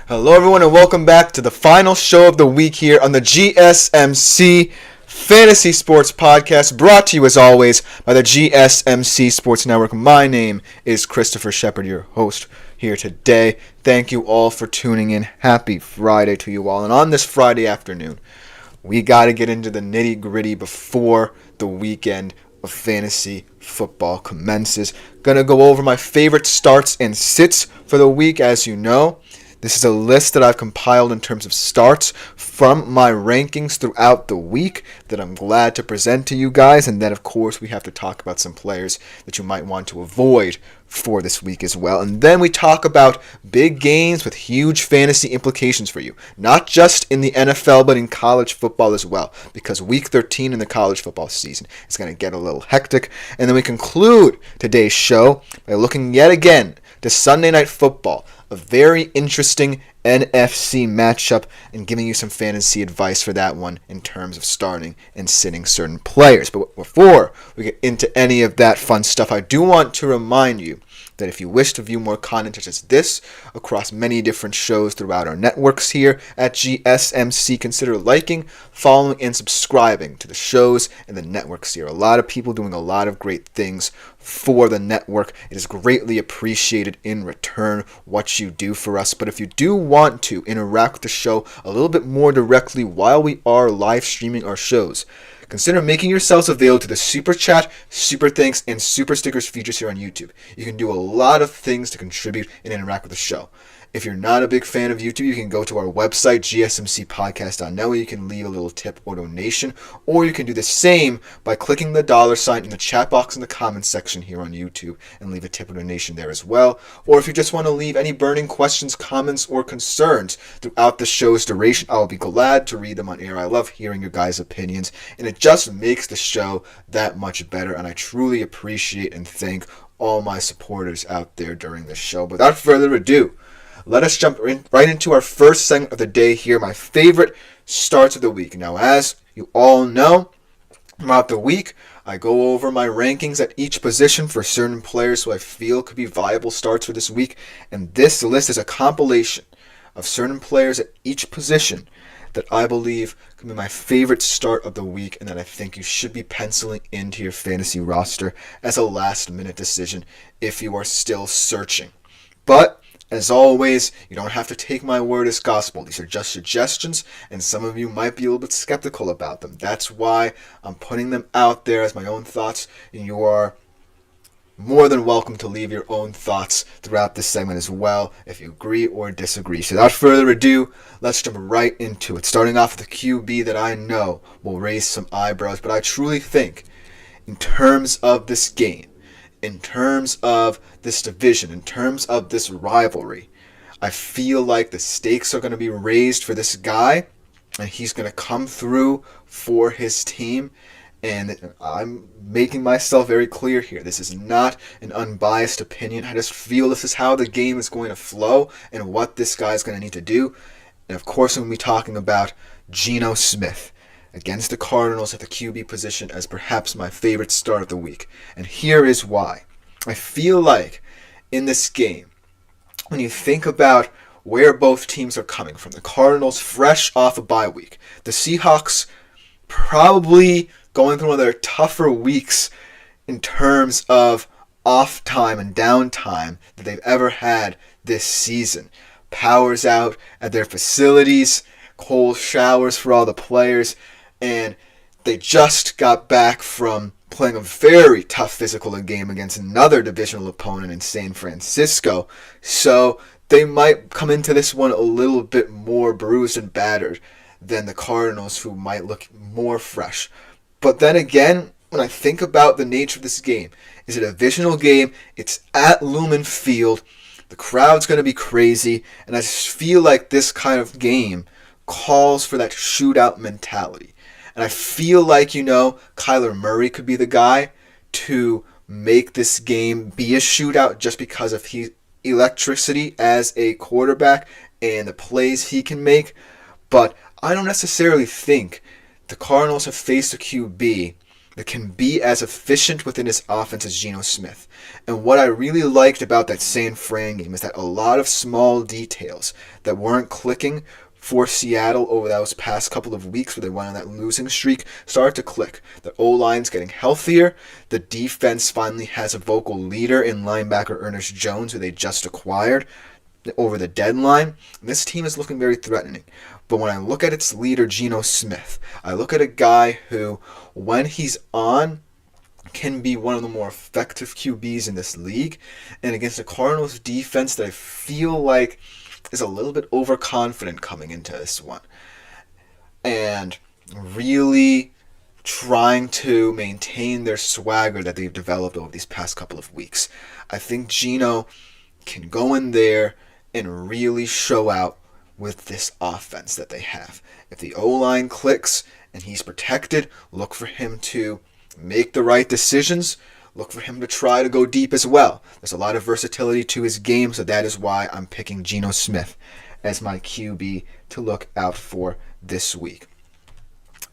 Hello, everyone, and welcome back to the final show of the week here on the GSMC Fantasy Sports Podcast, brought to you as always by the GSMC Sports Network. My name is Christopher Shepard, your host here today. Thank you all for tuning in. Happy Friday to you all. And on this Friday afternoon, we got to get into the nitty-gritty before the weekend of fantasy football commences. Gonna go over my favorite starts and sits for the week. As you know, this is a list that I've compiled in terms of starts from my rankings throughout the week that I'm glad to present to you guys. And then, of course, we have to talk about some players that you might want to avoid for this week as well. And then we talk about big games with huge fantasy implications for you, not just in the NFL, but in college football as well, because week 13 in the college football season is going to get a little hectic. And then we conclude today's show by looking yet again to Sunday Night Football, a very interesting NFC matchup, and giving you some fantasy advice for that one in terms of starting and sitting certain players. But before we get into any of that fun stuff, I do want to remind you that if you wish to view more content such as this across many different shows throughout our networks here at GSMC, consider liking, following, and subscribing to the shows and the networks here. A lot of people doing a lot of great things for the network. It is greatly appreciated in return what you do for us. But if you do want to interact with the show a little bit more directly while we are live streaming our shows, consider making yourselves available to the Super Chat, Super Thanks, and Super Stickers features here on YouTube. You can do a lot of things to contribute and interact with the show. If you're not a big fan of YouTube, you can go to our website, gsmcspodcast.net, where you can leave a little tip or donation, or you can do the same by clicking the $ in the chat box in the comments section here on YouTube and leave a tip or donation there as well. Or if you just want to leave any burning questions, comments, or concerns throughout the show's duration, I'll be glad to read them on air. I love hearing your guys' opinions, and it just makes the show that much better, and I truly appreciate and thank all my supporters out there during the show. But without further ado, let us jump right into our first segment of the day here, my favorite starts of the week. Now, as you all know, throughout the week, I go over my rankings at each position for certain players who I feel could be viable starts for this week. And this list is a compilation of certain players at each position that I believe could be my favorite start of the week and that I think you should be penciling into your fantasy roster as a last-minute decision if you are still searching. But as always, you don't have to take my word as gospel. These are just suggestions, and some of you might be a little bit skeptical about them. That's why I'm putting them out there as my own thoughts, and you are more than welcome to leave your own thoughts throughout this segment as well, if you agree or disagree. So without further ado, let's jump right into it. Starting off with the QB that I know will raise some eyebrows, but I truly think, in terms of this game, in terms of this division, in terms of this rivalry, I feel like the stakes are going to be raised for this guy, and he's going to come through for his team. And I'm making myself very clear here. This is not an unbiased opinion. I just feel this is how the game is going to flow and what this guy is going to need to do. And of course, I'm going to be talking about Geno Smith against the Cardinals at the QB position as perhaps my favorite start of the week. And here is why. I feel like in this game, when you think about where both teams are coming from, the Cardinals fresh off a bye week, the Seahawks probably going through one of their tougher weeks in terms of off time and downtime that they've ever had this season. Powers out at their facilities, cold showers for all the players, and they just got back from playing a very tough physical game against another divisional opponent in San Francisco. So they might come into this one a little bit more bruised and battered than the Cardinals, who might look more fresh. But then again, when I think about the nature of this game, it's a divisional game, it's at Lumen Field, the crowd's going to be crazy, and I just feel like this kind of game calls for that shootout mentality. And I feel like, Kyler Murray could be the guy to make this game be a shootout just because of his electricity as a quarterback and the plays he can make. But I don't necessarily think the Cardinals have faced a QB that can be as efficient within his offense as Geno Smith. And what I really liked about that San Fran game is that a lot of small details that weren't clicking for Seattle over those past couple of weeks where they went on that losing streak started to click. The O-line's getting healthier. The defense finally has a vocal leader in linebacker Ernest Jones, who they just acquired over the deadline. This team is looking very threatening. But when I look at its leader, Geno Smith, I look at a guy who, when he's on, can be one of the more effective QBs in this league. And against the Cardinals defense that I feel like is a little bit overconfident coming into this one. And really trying to maintain their swagger that they've developed over these past couple of weeks. I think Geno can go in there and really show out with this offense that they have. If the O-line clicks and he's protected, look for him to make the right decisions. Look for him to try to go deep as well. There's a lot of versatility to his game, so that is why I'm picking Geno Smith as my QB to look out for this week.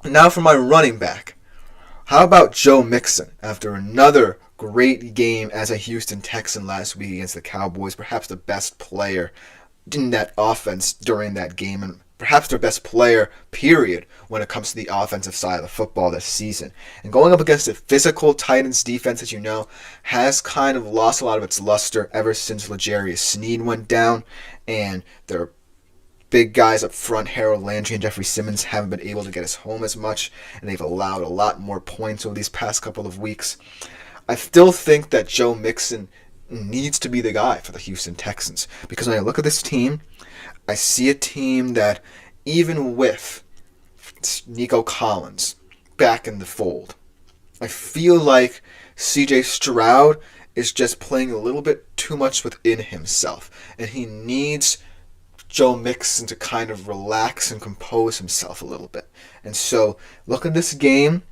Now for my running back. How about Joe Mixon after another great game as a Houston Texan last week against the Cowboys, perhaps the best player in that offense during that game, and perhaps their best player, period, when it comes to the offensive side of the football this season. And going up against a physical Titans defense, as you know, has kind of lost a lot of its luster ever since L'Jarius Sneed went down, and their big guys up front, Harold Landry and Jeffrey Simmons, haven't been able to get us home as much, and they've allowed a lot more points over these past couple of weeks. I still think that Joe Mixon needs to be the guy for the Houston Texans, because when I look at this team, I see a team that, even with Nico Collins back in the fold, I feel like CJ Stroud is just playing a little bit too much within himself, and he needs Joe Mixon to kind of relax and compose himself a little bit. And so, look at this game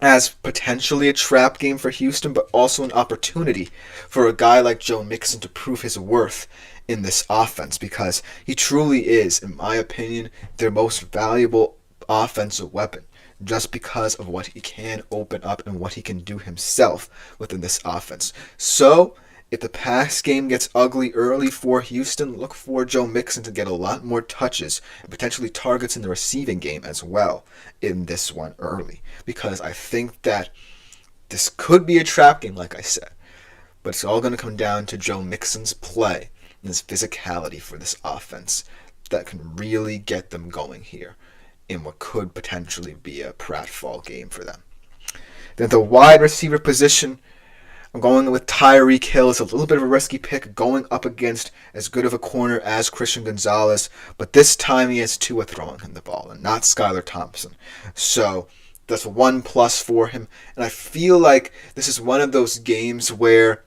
as potentially a trap game for Houston, but also an opportunity for a guy like Joe Mixon to prove his worth in this offense, because he truly is, in my opinion, their most valuable offensive weapon, just because of what he can open up and what he can do himself within this offense. So, if the pass game gets ugly early for Houston, look for Joe Mixon to get a lot more touches and potentially targets in the receiving game as well in this one early, because I think that this could be a trap game, like I said, but it's all going to come down to Joe Mixon's play and his physicality for this offense that can really get them going here in what could potentially be a pratfall game for them. Then at the wide receiver position, I'm going with Tyreek Hill. It's a little bit of a risky pick going up against as good of a corner as Christian Gonzalez, but this time he has Tua throwing him the ball and not Skylar Thompson. So that's a 1+ for him, and I feel like this is one of those games where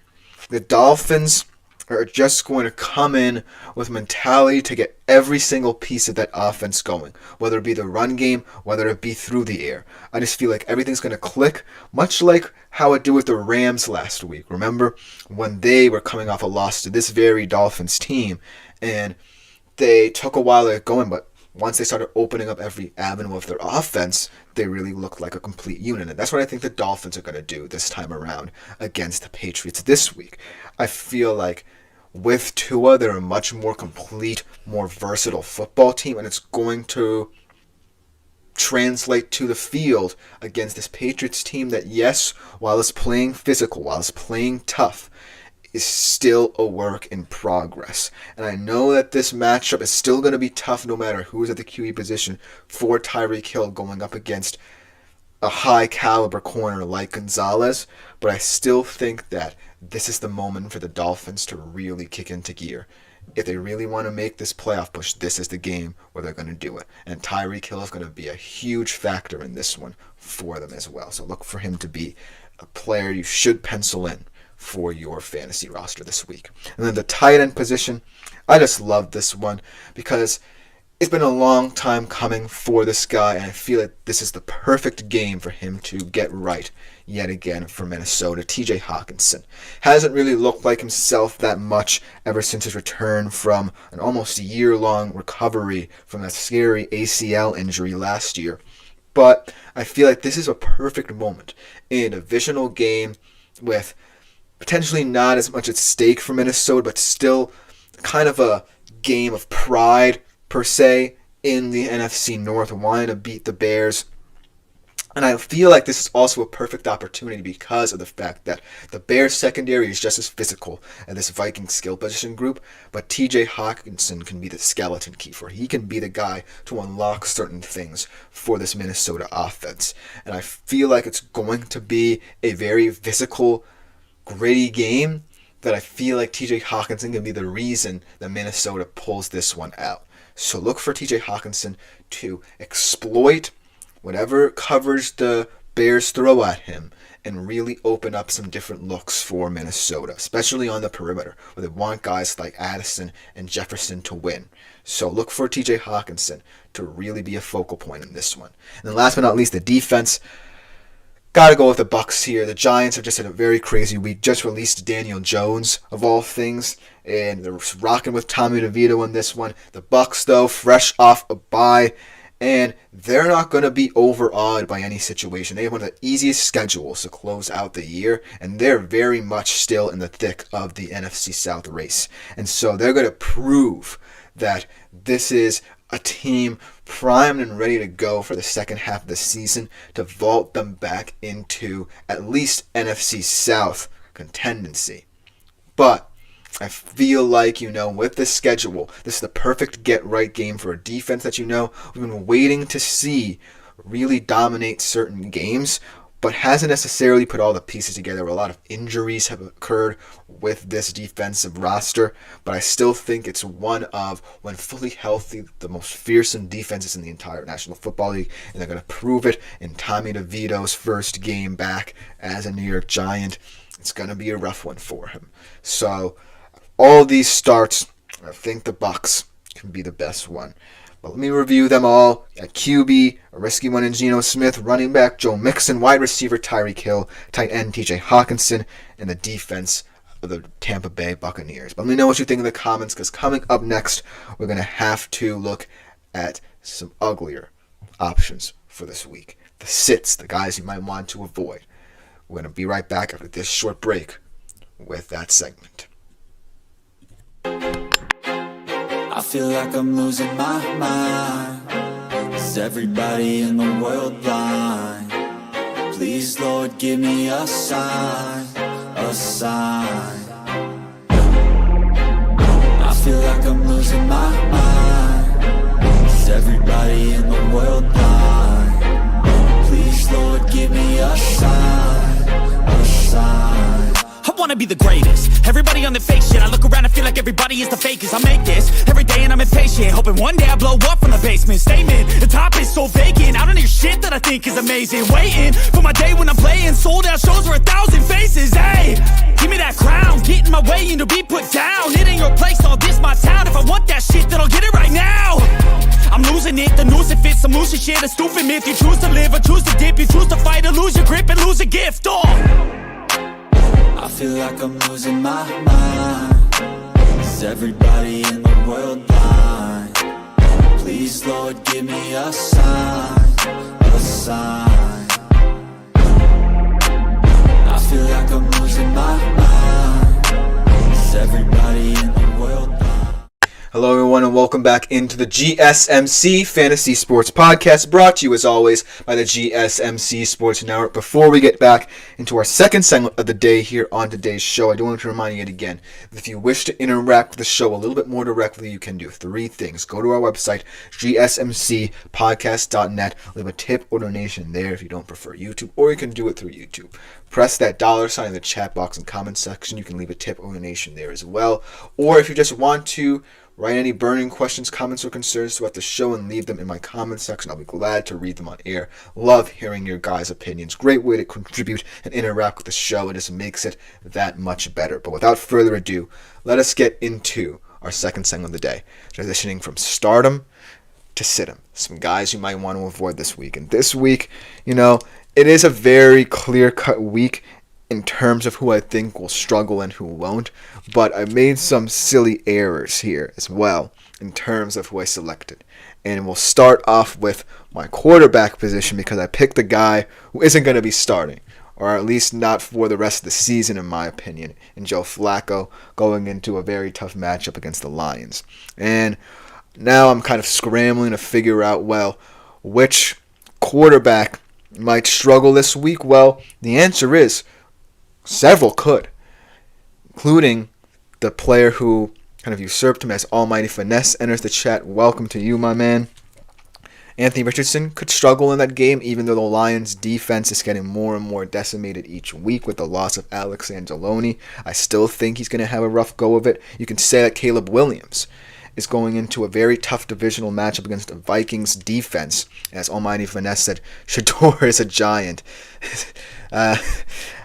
the Dolphins are just going to come in with mentality to get every single piece of that offense going, whether it be the run game, whether it be through the air. I just feel like everything's going to click, much like how it did with the Rams last week. Remember when they were coming off a loss to this very Dolphins team, and they took a while to get going, but once they started opening up every avenue of their offense, they really looked like a complete unit. And that's what I think the Dolphins are going to do this time around against the Patriots this week. I feel like with Tua, they're a much more complete, more versatile football team, and it's going to translate to the field against this Patriots team that, yes, while it's playing physical, while it's playing tough, is still a work in progress. And I know that this matchup is still going to be tough no matter who's at the QE position for Tyreek Hill going up against a high caliber corner like Gonzalez, but I still think that this is the moment for the Dolphins to really kick into gear. If they really want to make this playoff push, this is the game where they're going to do it. And Tyreek Hill is going to be a huge factor in this one for them as well. So look for him to be a player you should pencil in for your fantasy roster this week. And then the tight end position, I just love this one because it's been a long time coming for this guy, and I feel like this is the perfect game for him to get right yet again for Minnesota. TJ Hawkinson hasn't really looked like himself that much ever since his return from an almost year-long recovery from that scary ACL injury last year. But I feel like this is a perfect moment in a divisional game with potentially not as much at stake for Minnesota, but still kind of a game of pride, per se, in the NFC North, wanting to beat the Bears. And I feel like this is also a perfect opportunity because of the fact that the Bears secondary is just as physical as this Viking skill position group, but TJ Hawkinson can be the skeleton key for it. He can be the guy to unlock certain things for this Minnesota offense. And I feel like it's going to be a very physical, gritty game that I feel like TJ Hawkinson can be the reason that Minnesota pulls this one out. So look for TJ Hawkinson to exploit whatever coverage the Bears throw at him and really open up some different looks for Minnesota, especially on the perimeter, where they want guys like Addison and Jefferson to win. So look for TJ Hawkinson to really be a focal point in this one. And then last but not least, the defense. Gotta go with the Bucs here. The Giants have just had a very crazy week. Just released Daniel Jones, of all things, and they're rocking with Tommy DeVito in this one. The Bucs, though, fresh off a bye, and they're not going to be overawed by any situation. They have one of the easiest schedules to close out the year, and they're very much still in the thick of the NFC South race. And so they're going to prove that this is a team primed and ready to go for the second half of the season to vault them back into at least NFC South contendency. But I feel like, with this schedule, this is the perfect get-right game for a defense that, we've been waiting to see really dominate certain games, but hasn't necessarily put all the pieces together. A lot of injuries have occurred with this defensive roster, but I still think it's one of, when fully healthy, the most fearsome defenses in the entire National Football League, and they're going to prove it in Tommy DeVito's first game back as a New York Giant. It's going to be a rough one for him. So all these starts, I think the Bucs can be the best one. But let me review them all. At QB, a risky one in Geno Smith, running back Joe Mixon, wide receiver Tyreek Hill, tight end TJ Hawkinson, and the defense of the Tampa Bay Buccaneers. But let me know what you think in the comments, because coming up next, we're going to have to look at some uglier options for this week. The sits, the guys you might want to avoid. We're going to be right back after this short break with that segment. I feel like I'm losing my mind. Is everybody in the world blind? Please, Lord, give me a sign, a sign. I feel like I'm losing my mind. Is everybody in the world blind? Please, Lord, give me a sign, a sign. I wanna be the greatest. Everybody on the fake shit. I look around and feel like everybody is the fakest. I make this every day and I'm impatient, hoping one day I blow up from the basement. Statement, the top is so vacant. I don't hear shit that I think is amazing. Waiting for my day when I'm playing sold out shows for 1,000 faces. Hey, give me that crown, get in my way and to be put down. It ain't your place, all this my town. If I want that shit, then I'll get it right now. I'm losing it, the noose it fits. I'm losing shit, a stupid myth. You choose to live or choose to dip. You choose to fight or lose your grip and lose a gift. I feel like I'm losing my mind. Is everybody in the world blind? Please, Lord, give me a sign, a sign. I feel like I'm losing my mind. Is everybody in the world blind? Hello everyone and welcome back into the GSMC Fantasy Sports Podcast, brought to you as always by the GSMC Sports Network. Before we get back into our second segment of the day here on today's show, I do want to remind you yet again that if you wish to interact with the show a little bit more directly, you can do three things. Go to our website, gsmcspodcast.net, leave a tip or donation there if you don't prefer YouTube, or you can do it through YouTube. Press that $sign in the chat box and comment section. You can leave a tip or donation there as well. Or if you just want to write any burning questions, comments, or concerns throughout the show and leave them in my comment section, I'll be glad to read them on air. Love hearing your guys' opinions. Great way to contribute and interact with the show. It just makes it that much better. But without further ado, let us get into our second segment of the day, transitioning from stardom to situm. Some guys you might want to avoid this week. And this week, it is a very clear-cut week in terms of who I think will struggle and who won't, but I made some silly errors here as well in terms of who I selected. And we'll start off with my quarterback position because I picked the guy who isn't going to be starting, or at least not for the rest of the season, in my opinion, in Joe Flacco going into a very tough matchup against the Lions. And now I'm kind of scrambling to figure out, well, which quarterback might struggle this week. Well, the answer is several could, including the player who kind of usurped him as Almighty Finesse enters the chat. Welcome to you, my man. Anthony Richardson could struggle in that game, even though the Lions' defense is getting more and more decimated each week with the loss of Alex Anzalone. I still think he's going to have a rough go of it. You can say that Caleb Williams is going into a very tough divisional matchup against the Vikings defense. As Almighty Finesse said, Shador is a giant.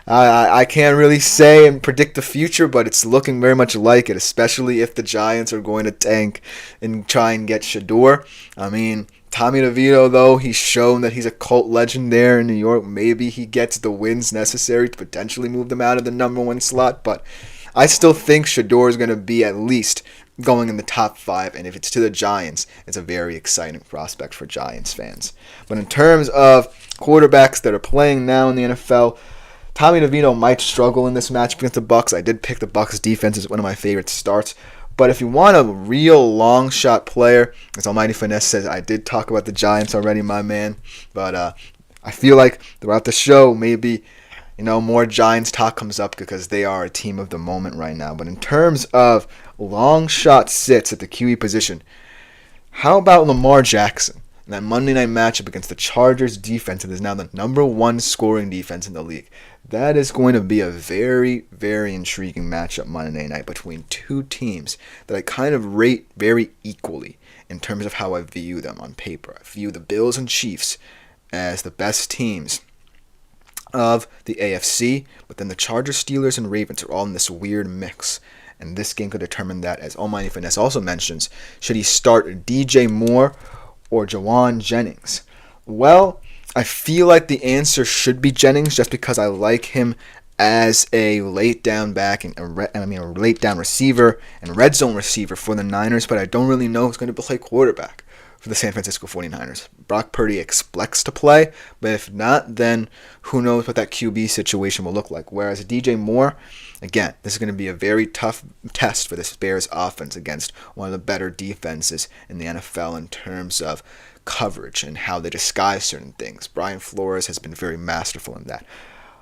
I can't really say and predict the future, but it's looking very much like it, especially if the Giants are going to tank and try and get Shador. I mean, Tommy DeVito, though, he's shown that he's a cult legend there in New York. Maybe he gets the wins necessary to potentially move them out of the number one slot, but I still think Shador is going to be at least going in the top 5, and if it's to the Giants, it's a very exciting prospect for Giants fans. But in terms of quarterbacks that are playing now in the NFL, Tommy DeVito might struggle in this match against the Bucs. I did pick the Bucs defense as one of my favorite starts. But if you want a real long shot player, as Almighty Finesse says, I did talk about the Giants already, my man. But I feel like throughout the show, maybe more Giants talk comes up because they are a team of the moment right now. But in terms of long shot sits at the QE position, how about Lamar Jackson in that Monday night matchup against the Chargers defense that is now the number 1 scoring defense in the league? That is going to be a very, very intriguing matchup Monday night between two teams that I kind of rate very equally in terms of how I view them on paper. I view the Bills and Chiefs as the best teams of the AFC, but then the Chargers, Steelers, and Ravens are all in this weird mix. And this game could determine that, as Almighty Finesse also mentions. Should he start DJ Moore or Jawan Jennings? Well, I feel like the answer should be Jennings just because I like him as a late down back and a late down receiver and red zone receiver for the Niners, but I don't really know who's going to play quarterback for the San Francisco 49ers. Brock Purdy expects to play, but if not, then who knows what that QB situation will look like. Whereas DJ Moore, again, this is going to be a very tough test for this Bears offense against one of the better defenses in the NFL in terms of coverage and how they disguise certain things. Brian Flores has been very masterful in that.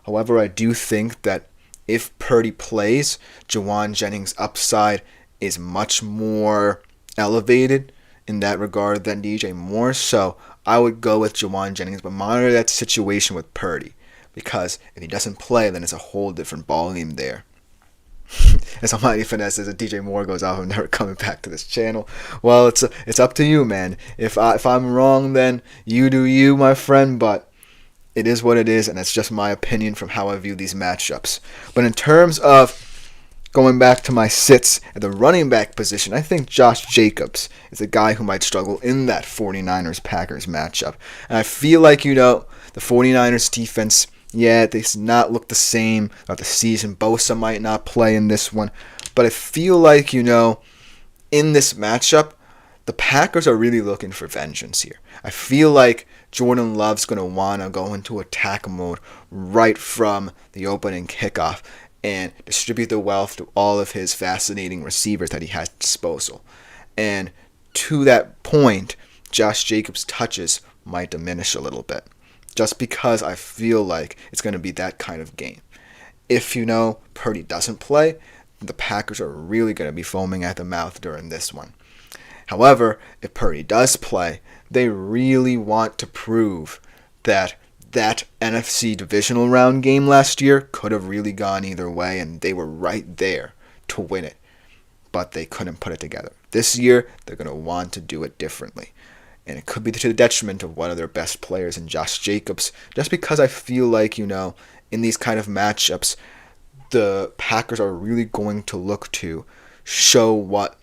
However, I do think that if Purdy plays, Jawan Jennings' upside is much more elevated in that regard than DJ Moore. So I would go with Jawan Jennings, but monitor that situation with Purdy, because if he doesn't play, then it's a whole different ballgame there. As Almighty Finesse says, if DJ Moore goes off, I'm never coming back to this channel. Well, it's up to you, man. If I'm wrong, then you do you, my friend. But it is what it is, and it's just my opinion from how I view these matchups. But in terms of going back to my sits at the running back position, I think Josh Jacobs is a guy who might struggle in that 49ers-Packers matchup. And I feel like, the 49ers defense, yeah, they not look the same throughout the season. Bosa might not play in this one. But I feel like, in this matchup, the Packers are really looking for vengeance here. I feel like Jordan Love's going to want to go into attack mode right from the opening kickoff and distribute the wealth to all of his fascinating receivers that he has at disposal. And to that point, Josh Jacobs' touches might diminish a little bit, just because I feel like it's going to be that kind of game. If, Purdy doesn't play, the Packers are really going to be foaming at the mouth during this one. However, if Purdy does play, they really want to prove that NFC divisional round game last year could have really gone either way, and they were right there to win it, but they couldn't put it together. This year, they're going to want to do it differently, and it could be to the detriment of one of their best players in Josh Jacobs, just because I feel like, in these kind of matchups, the Packers are really going to look to show what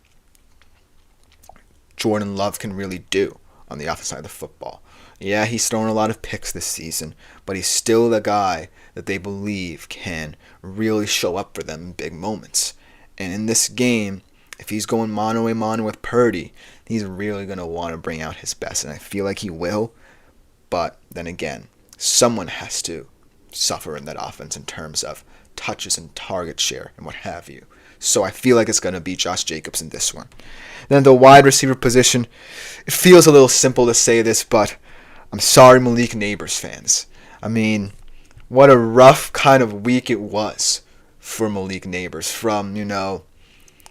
Jordan Love can really do on the offensive side of the football. Yeah, he's thrown a lot of picks this season, but he's still the guy that they believe can really show up for them in big moments. And in this game, if he's going mano a mano with Purdy, he's really going to want to bring out his best. And I feel like he will. But then again, someone has to suffer in that offense in terms of touches and target share and what have you. So I feel like it's going to be Josh Jacobs in this one. Then the wide receiver position, it feels a little simple to say this, but I'm sorry, Malik Neighbors fans. I mean, what a rough kind of week it was for Malik Neighbors, from,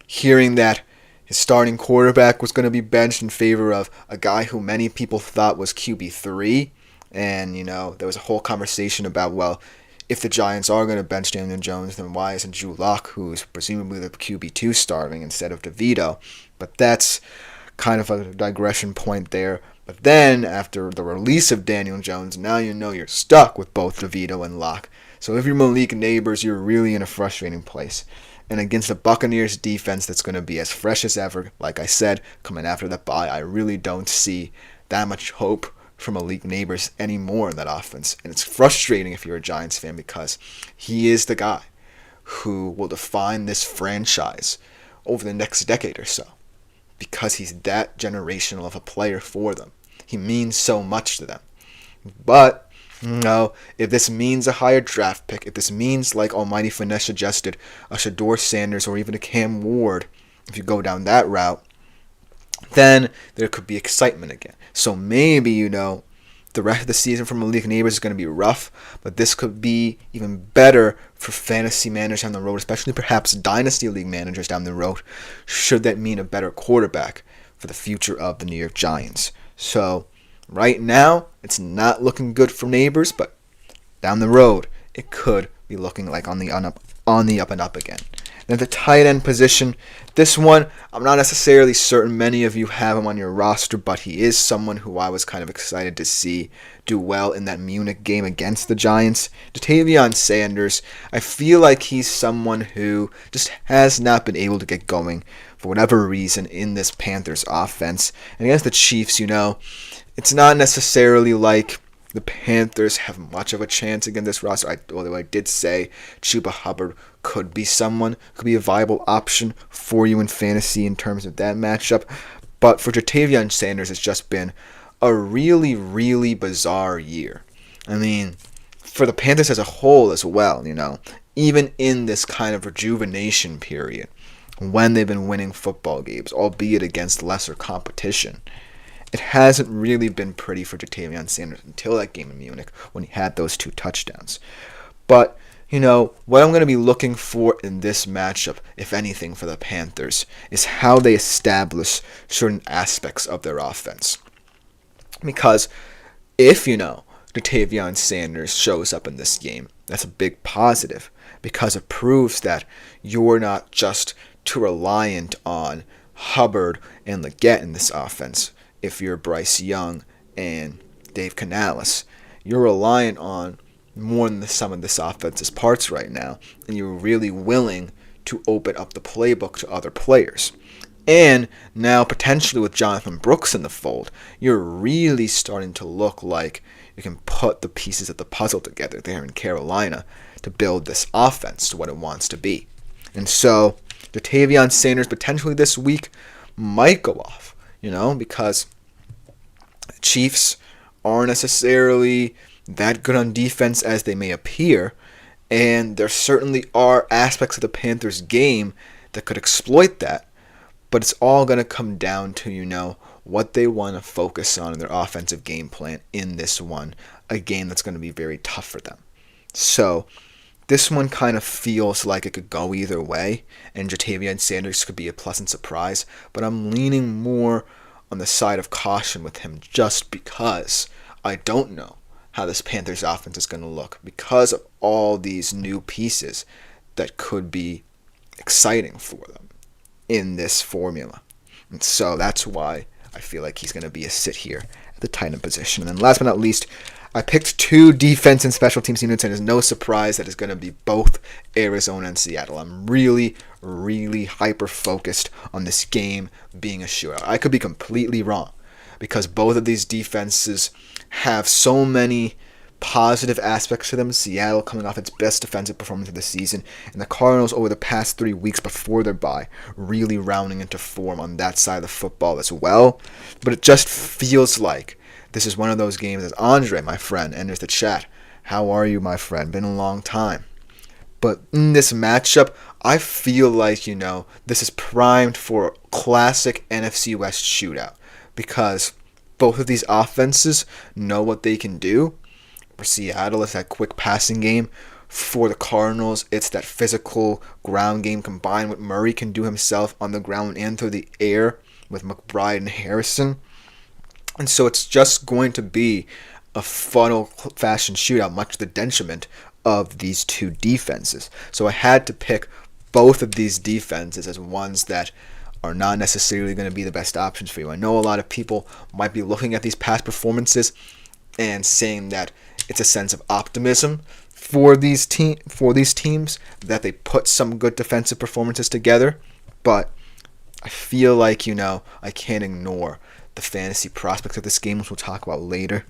hearing that his starting quarterback was going to be benched in favor of a guy who many people thought was QB3. And, there was a whole conversation about, well, if the Giants are going to bench Daniel Jones, then why isn't Drew Lock, who's presumably the QB2, starting instead of DeVito? But that's kind of a digression point there. But then, after the release of Daniel Jones, now you're stuck with both DeVito and Lock. So if you're Malik Neighbors, you're really in a frustrating place. And against the Buccaneers defense that's going to be as fresh as ever, like I said, coming after that bye, I really don't see that much hope for Malik Neighbors anymore in that offense. And it's frustrating if you're a Giants fan, because he is the guy who will define this franchise over the next decade or so, because he's that generational of a player for them. He means so much to them. But, if this means a higher draft pick, if this means, like Almighty Finesse suggested, a Shador Sanders or even a Cam Ward, if you go down that route, then there could be excitement again. So maybe, the rest of the season for Malik Neighbors is going to be rough, but this could be even better for fantasy managers down the road, especially perhaps Dynasty League managers down the road, should that mean a better quarterback for the future of the New York Giants. So right now, it's not looking good for Neighbors, but down the road, it could be looking like on the up and up again. Then the tight end position, this one, I'm not necessarily certain many of you have him on your roster, but he is someone who I was kind of excited to see do well in that Munich game against the Giants. Ja'Tavion Sanders, I feel like he's someone who just has not been able to get going for whatever reason in this Panthers offense. And against the Chiefs, it's not necessarily like the Panthers have much of a chance against this roster, although I did say Chuba Hubbard could be a viable option for you in fantasy in terms of that matchup. But for Ja'Tavion Sanders, it's just been a really, really bizarre year. I mean, for the Panthers as a whole as well, even in this kind of rejuvenation period, when they've been winning football games, albeit against lesser competition, it hasn't really been pretty for Ja'Tavion Sanders until that game in Munich when he had those 2 touchdowns. But, what I'm going to be looking for in this matchup, if anything, for the Panthers, is how they establish certain aspects of their offense. Because if, Ja'Tavion Sanders shows up in this game, that's a big positive, because it proves that you're not just too reliant on Hubbard and Leggett in this offense. If you're Bryce Young and Dave Canales, you're reliant on more than the sum of this offense's parts right now, and you're really willing to open up the playbook to other players. And now potentially with Jonathan Brooks in the fold, you're really starting to look like you can put the pieces of the puzzle together there in Carolina to build this offense to what it wants to be. And so Ja'Tavion Sanders potentially this week might go off, because the Chiefs aren't necessarily that good on defense as they may appear, and there certainly are aspects of the Panthers game that could exploit that, but it's all going to come down to, what they want to focus on in their offensive game plan in this one, a game that's going to be very tough for them. So this one kind of feels like it could go either way, and Ja'Tavion Sanders could be a pleasant surprise, but I'm leaning more on the side of caution with him just because I don't know how this Panthers offense is going to look because of all these new pieces that could be exciting for them in this formula. And so that's why I feel like he's going to be a sit here at the tight end position. And then last but not least, I picked 2 defense and special teams units, and it's no surprise that it's going to be both Arizona and Seattle. I'm really, really hyper-focused on this game being a shootout. I could be completely wrong because both of these defenses have so many positive aspects to them. Seattle coming off its best defensive performance of the season, and the Cardinals over the past 3 weeks before their bye really rounding into form on that side of the football as well. But it just feels like this is one of those games, as Andre, my friend, enters the chat. How are you, my friend? Been a long time. But in this matchup, I feel like, this is primed for a classic NFC West shootout, because both of these offenses know what they can do. For Seattle, it's that quick passing game. For the Cardinals, it's that physical ground game combined with Murray can do himself on the ground and through the air with McBride and Harrison. And so it's just going to be a funnel fashion shootout, much to the detriment of these two defenses. So I had to pick both of these defenses as ones that are not necessarily going to be the best options for you. I know a lot of people might be looking at these past performances and saying that it's a sense of optimism for these teams that they put some good defensive performances together, but I feel like, I can't ignore the fantasy prospects of this game, which we'll talk about later,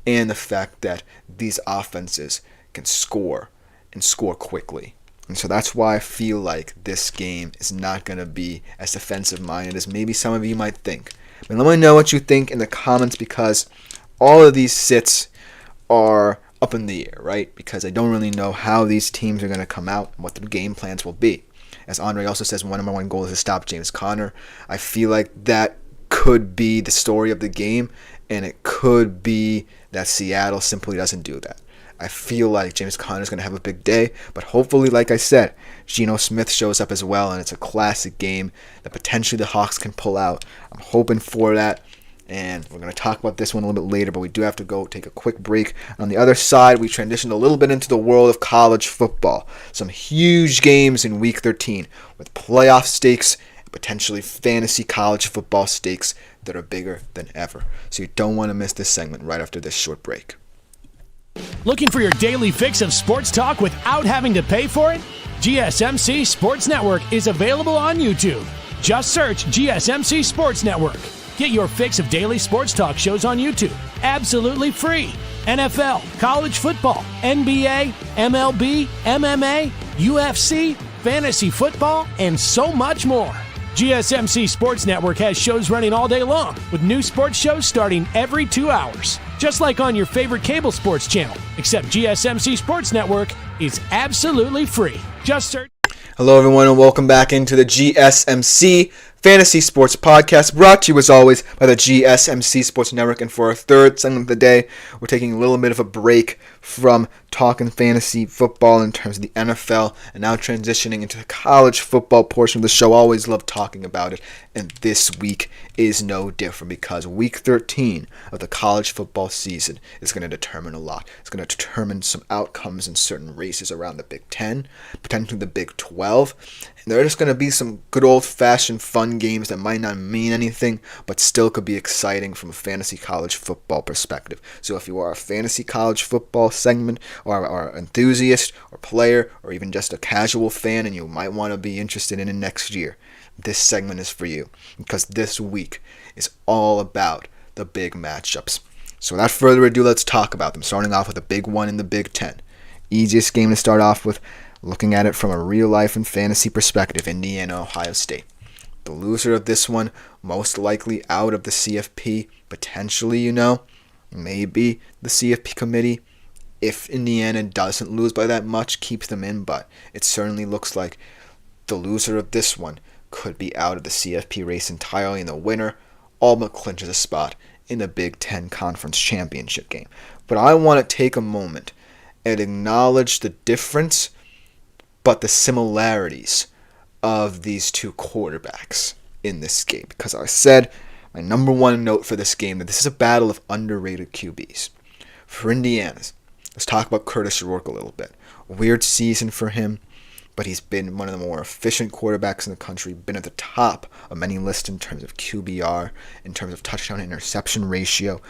and the fact that these offenses can score and score quickly. And so that's why I feel like this game is not going to be as defensive-minded as maybe some of you might think. But let me know what you think in the comments, because all of these sits are up in the air, right? Because I don't really know how these teams are going to come out and what their game plans will be. As Andre also says, one of my one goal is to stop James Conner. I feel like that could be the story of the game, and it could be that Seattle simply doesn't do that. I feel like James Conner is going to have a big day, but hopefully, like I said, Geno Smith shows up as well, and it's a classic game that potentially the Hawks can pull out. I'm hoping for that, and we're going to talk about this one a little bit later, but we do have to go take a quick break. On the other side, we transitioned a little bit into the world of college football. Some huge games in Week 13 with playoff stakes and potentially fantasy college football stakes that are bigger than ever. So you don't want to miss this segment right after this short break. Looking for your daily fix of sports talk without having to pay for it? GSMC Sports Network is available on YouTube. Just search GSMC Sports Network. Get your fix of daily sports talk shows on YouTube, absolutely free. NFL, college football, NBA, MLB, MMA, UFC, fantasy football, and so much more. GSMC Sports Network has shows running all day long, with new sports shows starting every 2 hours. Just like on your favorite cable sports channel, except GSMC Sports Network is absolutely free. Just search. Hello, everyone, and welcome back into the GSMC Fantasy Sports Podcast, brought to you as always by the GSMC Sports Network. And for our third segment of the day, we're taking a little bit of a break from talking fantasy football in terms of the NFL and now transitioning into the college football portion of the show. Always love talking about it, and this week is no different, because Week 13 of the college football season is going to determine a lot. It's going to determine some outcomes in certain races around the Big 10, potentially the Big 12. And there are just going to be some good old-fashioned fun games that might not mean anything, but still could be exciting from a fantasy college football perspective. So if you are a fantasy college football segment, or enthusiast, or player, or even just a casual fan, and you might want to be interested in it next year, this segment is for you, because this week is all about the big matchups. So without further ado, let's talk about them, starting off with a big one in the Big 10. Easiest game to start off with, looking at it from a real-life and fantasy perspective, Indiana, Ohio State. The loser of this one, most likely out of the CFP, potentially, maybe the CFP committee, if Indiana doesn't lose by that much, keeps them in, but it certainly looks like the loser of this one could be out of the CFP race entirely, and the winner all but clinches a spot in the Big Ten Conference Championship game. But I want to take a moment and acknowledge the difference, but the similarities of these two quarterbacks in this game. Because I said, my number one note for this game, that this is a battle of underrated QBs. For Indiana's, let's talk about Curtis Rourke a little bit. Weird season for him, but he's been one of the more efficient quarterbacks in the country, been at the top of many lists in terms of QBR, in terms of touchdown-interception ratio,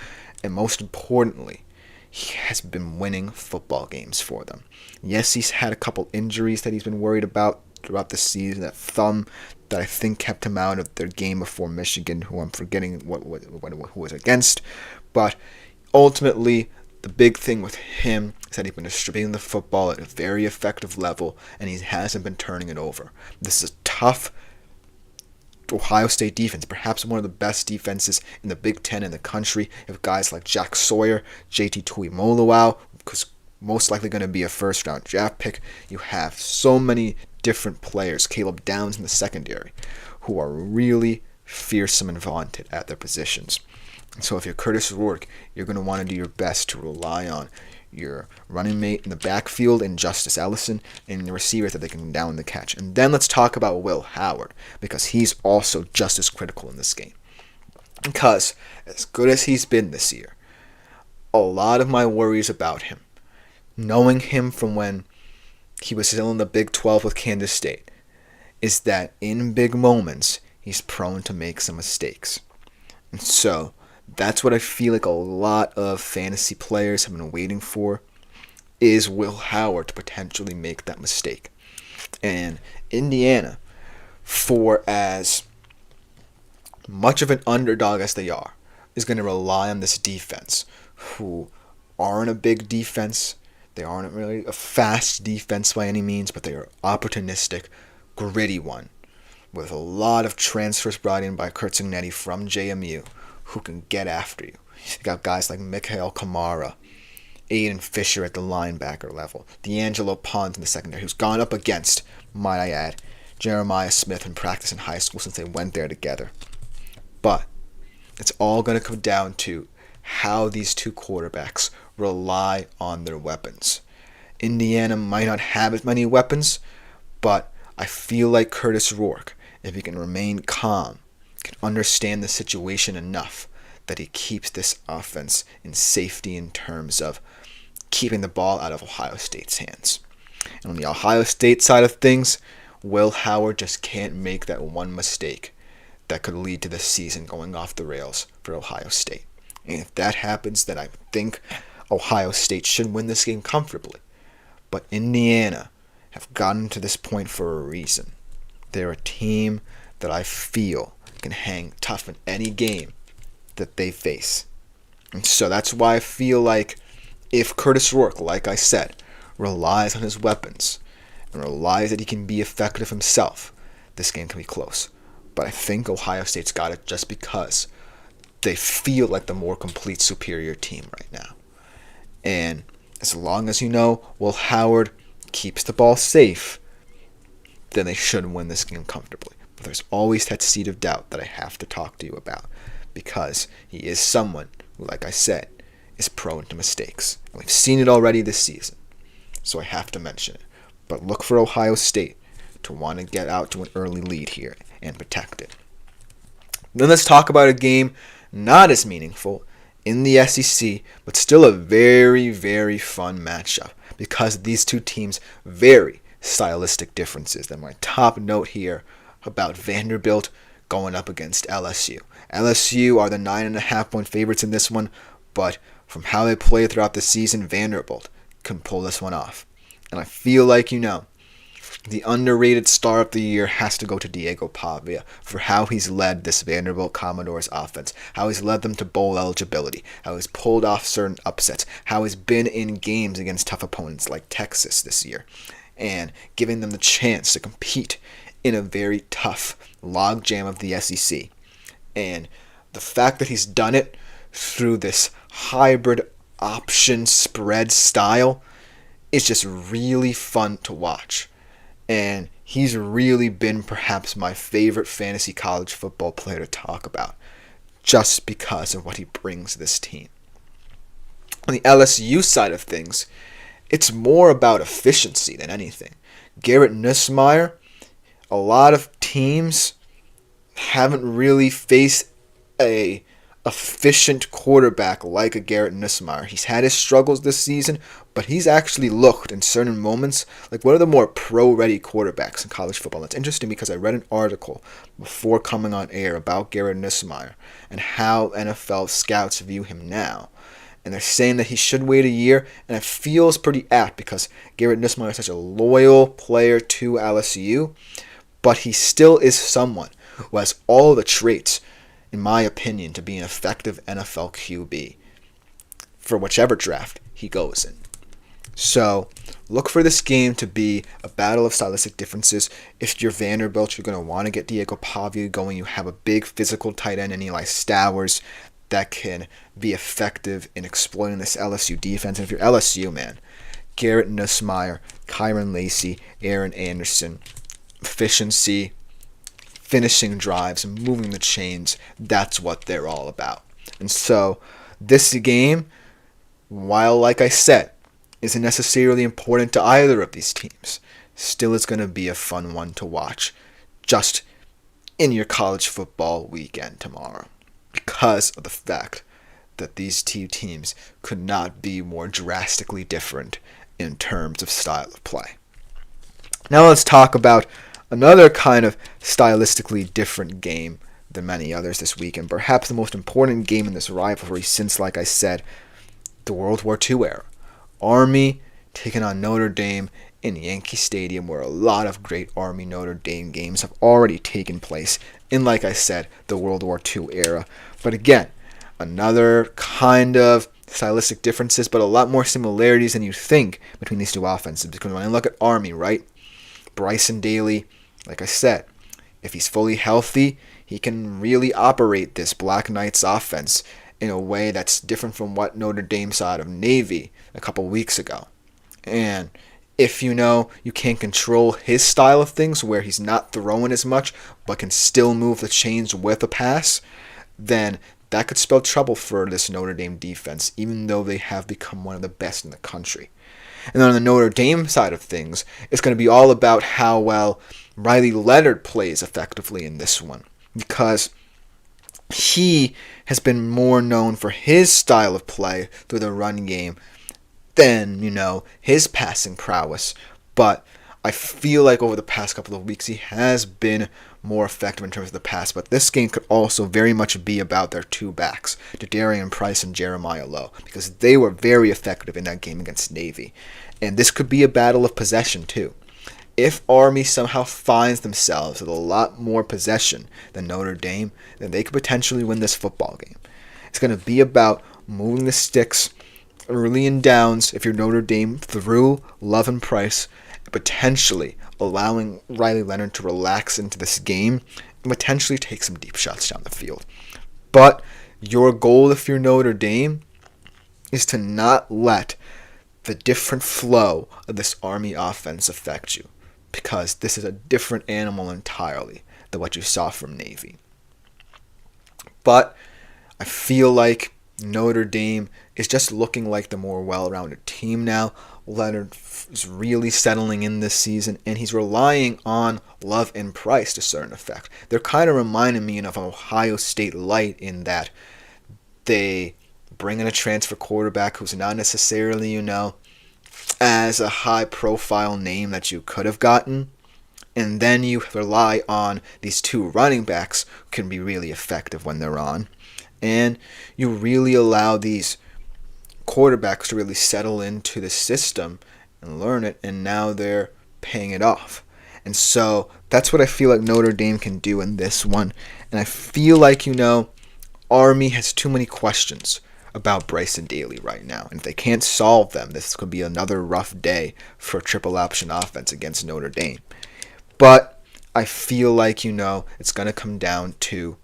and most importantly, he has been winning football games for them. Yes, he's had a couple injuries that he's been worried about throughout the season, that thumb that I think kept him out of their game before Michigan, who I'm forgetting who was against, but ultimately, the big thing with him is that he's been distributing the football at a very effective level, and he hasn't been turning it over. This is a tough Ohio State defense, perhaps one of the best defenses in the Big Ten in the country. You have guys like Jack Sawyer, JT Tuimoloau, who's most likely going to be a first-round draft pick. You have so many different players, Caleb Downs in the secondary, who are really fearsome and vaunted at their positions. And so if you're Curtis Rourke, you're going to want to do your best to rely on your running mate in the backfield and Justice Ellison and the receivers that they can down the catch. And then let's talk about Will Howard, because he's also just as critical in this game. Because as good as he's been this year, a lot of my worries about him, knowing him from when he was still in the Big 12 with Kansas State, is that in big moments, he's prone to make some mistakes. And so that's what I feel like a lot of fantasy players have been waiting for, is Will Howard to potentially make that mistake. And Indiana, for as much of an underdog as they are, is going to rely on this defense, who aren't a big defense. They aren't really a fast defense by any means, but they are opportunistic, gritty one, with a lot of transfers brought in by Kurt Cignetti from JMU, who can get after you. You got guys like Mikhail Kamara, Aiden Fisher at the linebacker level, D'Angelo Pons in the secondary, who's gone up against, might I add, Jeremiah Smith in practice in high school since they went there together. But it's all going to come down to how these two quarterbacks rely on their weapons. Indiana might not have as many weapons, but I feel like Curtis Rourke, if he can remain calm, can understand the situation enough that he keeps this offense in safety in terms of keeping the ball out of Ohio State's hands. And on the Ohio State side of things, Will Howard just can't make that one mistake that could lead to the season going off the rails for Ohio State. And if that happens, then I think Ohio State should win this game comfortably. But Indiana have gotten to this point for a reason. They're a team that I feel can hang tough in any game that they face. And so that's why I feel like if Curtis Rourke, like I said, relies on his weapons and relies that he can be effective himself, this game can be close. But I think Ohio State's got it just because they feel like the more complete, superior team right now. And as long as Will Howard keeps the ball safe, then they should win this game comfortably. But there's always that seed of doubt that I have to talk to you about, because he is someone who, like I said, is prone to mistakes. And we've seen it already this season, so I have to mention it. But look for Ohio State to want to get out to an early lead here and protect it. Then let's talk about a game not as meaningful in the SEC, but still a very, very fun matchup, because these two teams vary stylistic differences. And my top note here about Vanderbilt going up against LSU. LSU are the 9.5-point favorites in this one, but from how they play throughout the season, Vanderbilt can pull this one off. And I feel like, the underrated star of the year has to go to Diego Pavia for how he's led this Vanderbilt Commodores offense, how he's led them to bowl eligibility, how he's pulled off certain upsets, how he's been in games against tough opponents like Texas this year, and giving them the chance to compete in a very tough logjam of the SEC. And the fact that he's done it through this hybrid option spread style is just really fun to watch. And he's really been perhaps my favorite fantasy college football player to talk about, just because of what he brings to this team. On the LSU side of things, it's more about efficiency than anything. Garrett Nussmeier, a lot of teams haven't really faced a efficient quarterback like a Garrett Nussmeier. He's had his struggles this season, but he's actually looked in certain moments like one of the more pro-ready quarterbacks in college football. And it's interesting because I read an article before coming on air about Garrett Nussmeier and how NFL scouts view him now. And they're saying that he should wait a year, and it feels pretty apt because Garrett Nussmeier is such a loyal player to LSU, but he still is someone who has all the traits, in my opinion, to be an effective NFL QB. for whichever draft he goes in. So look for this game to be a battle of stylistic differences. If you're Vanderbilt, you're going to want to get Diego Pavia going. You have a big physical tight end in Eli Stowers that can be effective in exploiting this LSU defense. And if you're LSU, man, Garrett Nussmeier, Kyron Lacey, Aaron Anderson, efficiency, finishing drives, and moving the chains, that's what they're all about. And so this game, while, like I said, isn't necessarily important to either of these teams, still is going to be a fun one to watch just in your college football weekend tomorrow, because of the fact that these two teams could not be more drastically different in terms of style of play. Now let's talk about another kind of stylistically different game than many others this week, and perhaps the most important game in this rivalry since, like I said, the World War II era. Army taking on Notre Dame in Yankee Stadium, where a lot of great Army-Notre Dame games have already taken place in, like I said, the World War II era. But again, another kind of stylistic differences, but a lot more similarities than you think between these two offenses. Because when I look at Army, right, Bryson Daly, like I said, if he's fully healthy, he can really operate this Black Knights offense in a way that's different from what Notre Dame saw out of Navy a couple weeks ago. And if you can't control his style of things, where he's not throwing as much but can still move the chains with a pass, then that could spell trouble for this Notre Dame defense, even though they have become one of the best in the country. And then on the Notre Dame side of things, it's going to be all about how well Riley Leonard plays effectively in this one, because he has been more known for his style of play through the run game than, his passing prowess. But I feel like over the past couple of weeks, he has been more effective in terms of the pass. But this game could also very much be about their two backs, Darian Price and Jeremiah Lowe, because they were very effective in that game against Navy. And this could be a battle of possession too. If Army somehow finds themselves with a lot more possession than Notre Dame, then they could potentially win this football game. It's going to be about moving the sticks early in downs if you're Notre Dame through Love and Price, and potentially allowing Riley Leonard to relax into this game and potentially take some deep shots down the field. But your goal if you're Notre Dame is to not let the different flow of this Army offense affect you, because this is a different animal entirely than what you saw from Navy. But I feel like Notre Dame is just looking like the more well-rounded team now. Leonard is really settling in this season, and he's relying on Love and Price to a certain effect. They're kind of reminding me of Ohio State light in that they bring in a transfer quarterback who's not necessarily, as a high-profile name that you could have gotten, and then you rely on these two running backs who can be really effective when they're on, and you really allow these quarterbacks to really settle into the system and learn it, and now they're paying it off. And so that's what I feel like Notre Dame can do in this one. And I feel like, Army has too many questions about Bryson Daly right now. And if they can't solve them, this could be another rough day for a triple option offense against Notre Dame. But I feel like, it's going to come down to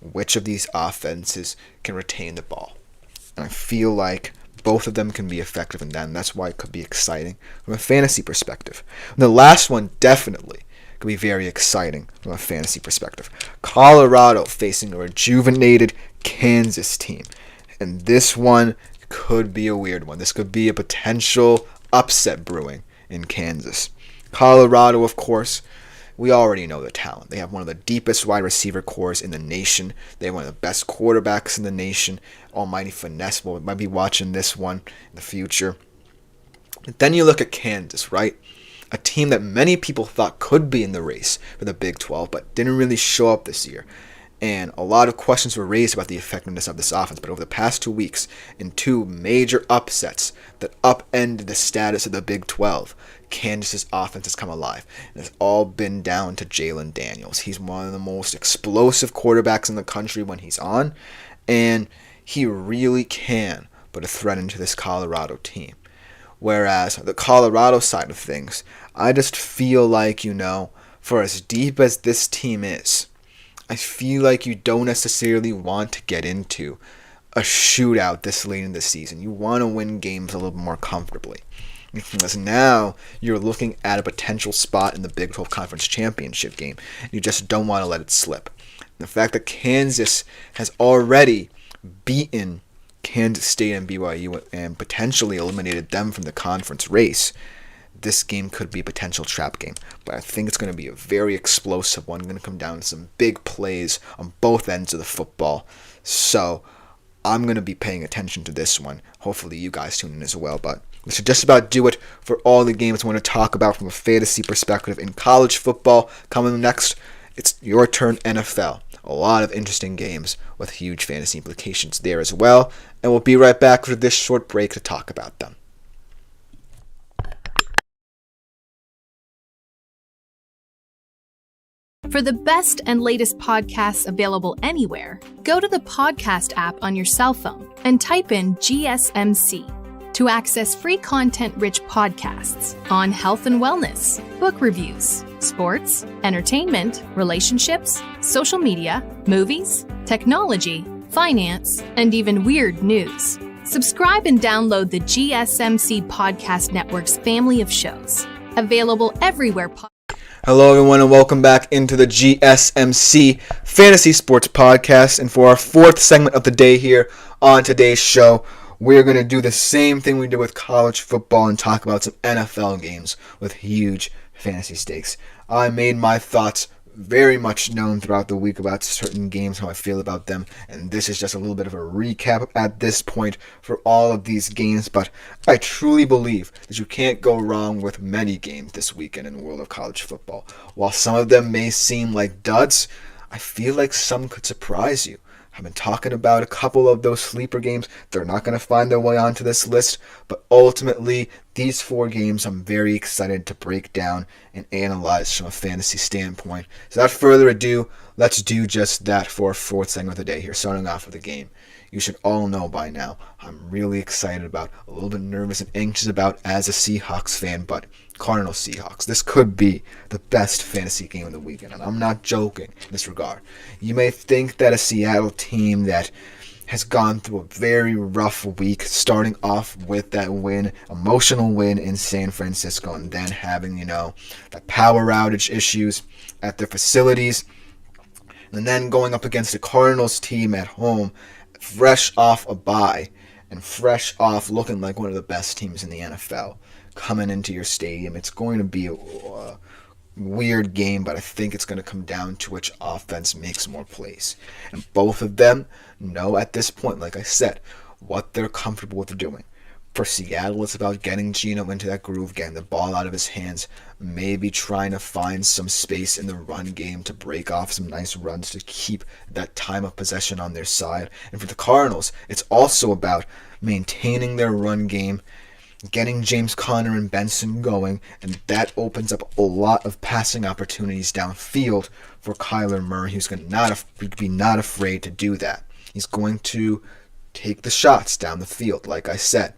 which of these offenses can retain the ball. And I feel like both of them can be effective in that, and that's why it could be exciting from a fantasy perspective. And the last one definitely could be very exciting from a fantasy perspective. Colorado facing a rejuvenated Kansas team. And this one could be a weird one. This could be a potential upset brewing in Kansas. Colorado, of course, we already know the talent. They have one of the deepest wide receiver cores in the nation. They have one of the best quarterbacks in the nation. Almighty Finesse might be watching this one in the future. But then you look at Kansas, right? A team that many people thought could be in the race for the Big 12, but didn't really show up this year. And a lot of questions were raised about the effectiveness of this offense. But over the past 2 weeks, in two major upsets that upended the status of the Big 12, Kansas's offense has come alive. And it's all been down to Jalen Daniels. He's one of the most explosive quarterbacks in the country when he's on. And he really can but a threat into this Colorado team. Whereas the Colorado side of things, I just feel like, for as deep as this team is, I feel like you don't necessarily want to get into a shootout this late in the season. You want to win games a little more comfortably. Because now you're looking at a potential spot in the Big 12 Conference Championship game. You just don't want to let it slip. The fact that Kansas has already beaten Kansas State and BYU and potentially eliminated them from the conference race, this game could be a potential trap game. But I think it's going to be a very explosive one. Going to come down to some big plays on both ends of the football. So I'm going to be paying attention to this one. Hopefully you guys tune in as well. But this should just about do it for all the games I want to talk about from a fantasy perspective in college football. Coming next, it's your turn, NFL. A lot of interesting games with huge fantasy implications there as well. And we'll be right back for this short break to talk about them. For the best and latest podcasts available anywhere, go to the podcast app on your cell phone and type in GSMC to access free content-rich podcasts on health and wellness, book reviews, sports, entertainment, relationships, social media, movies, technology, finance, and even weird news. Subscribe and download the GSMC Podcast Network's family of shows, available everywhere. Hello, everyone, and welcome back into the GSMC Fantasy Sports Podcast. And for our fourth segment of the day here on today's show, we're going to do the same thing we did with college football and talk about some NFL games with huge fantasy stakes. I made my thoughts very much known throughout the week about certain games, how I feel about them, and this is just a little bit of a recap at this point for all of these games, but I truly believe that you can't go wrong with many games this weekend in the world of college football. While some of them may seem like duds, I feel like some could surprise you. I've been talking about a couple of those sleeper games. They're not going to find their way onto this list, but ultimately, these four games I'm very excited to break down and analyze from a fantasy standpoint. So without further ado, let's do just that for our fourth segment of the day here, starting off with a game you should all know by now I'm really excited about, a little bit nervous and anxious about as a Seahawks fan, but Cardinals Seahawks. This could be the best fantasy game of the weekend, and I'm not joking in this regard. You may think that a Seattle team that has gone through a very rough week, starting off with that win, emotional win in San Francisco, and then having, the power outage issues at their facilities, and then going up against the Cardinals team at home, fresh off a bye, and fresh off looking like one of the best teams in the NFL. Coming into your stadium, it's going to be a weird game, but I think it's going to come down to which offense makes more plays. And both of them know at this point, like I said, what they're comfortable with doing. For Seattle, it's about getting Geno into that groove, getting the ball out of his hands, maybe trying to find some space in the run game to break off some nice runs to keep that time of possession on their side. And for the Cardinals, it's also about maintaining their run game, getting James Conner and Benson going, and that opens up a lot of passing opportunities downfield for Kyler Murray, who's going to be not afraid to do that. He's going to take the shots down the field, like I said.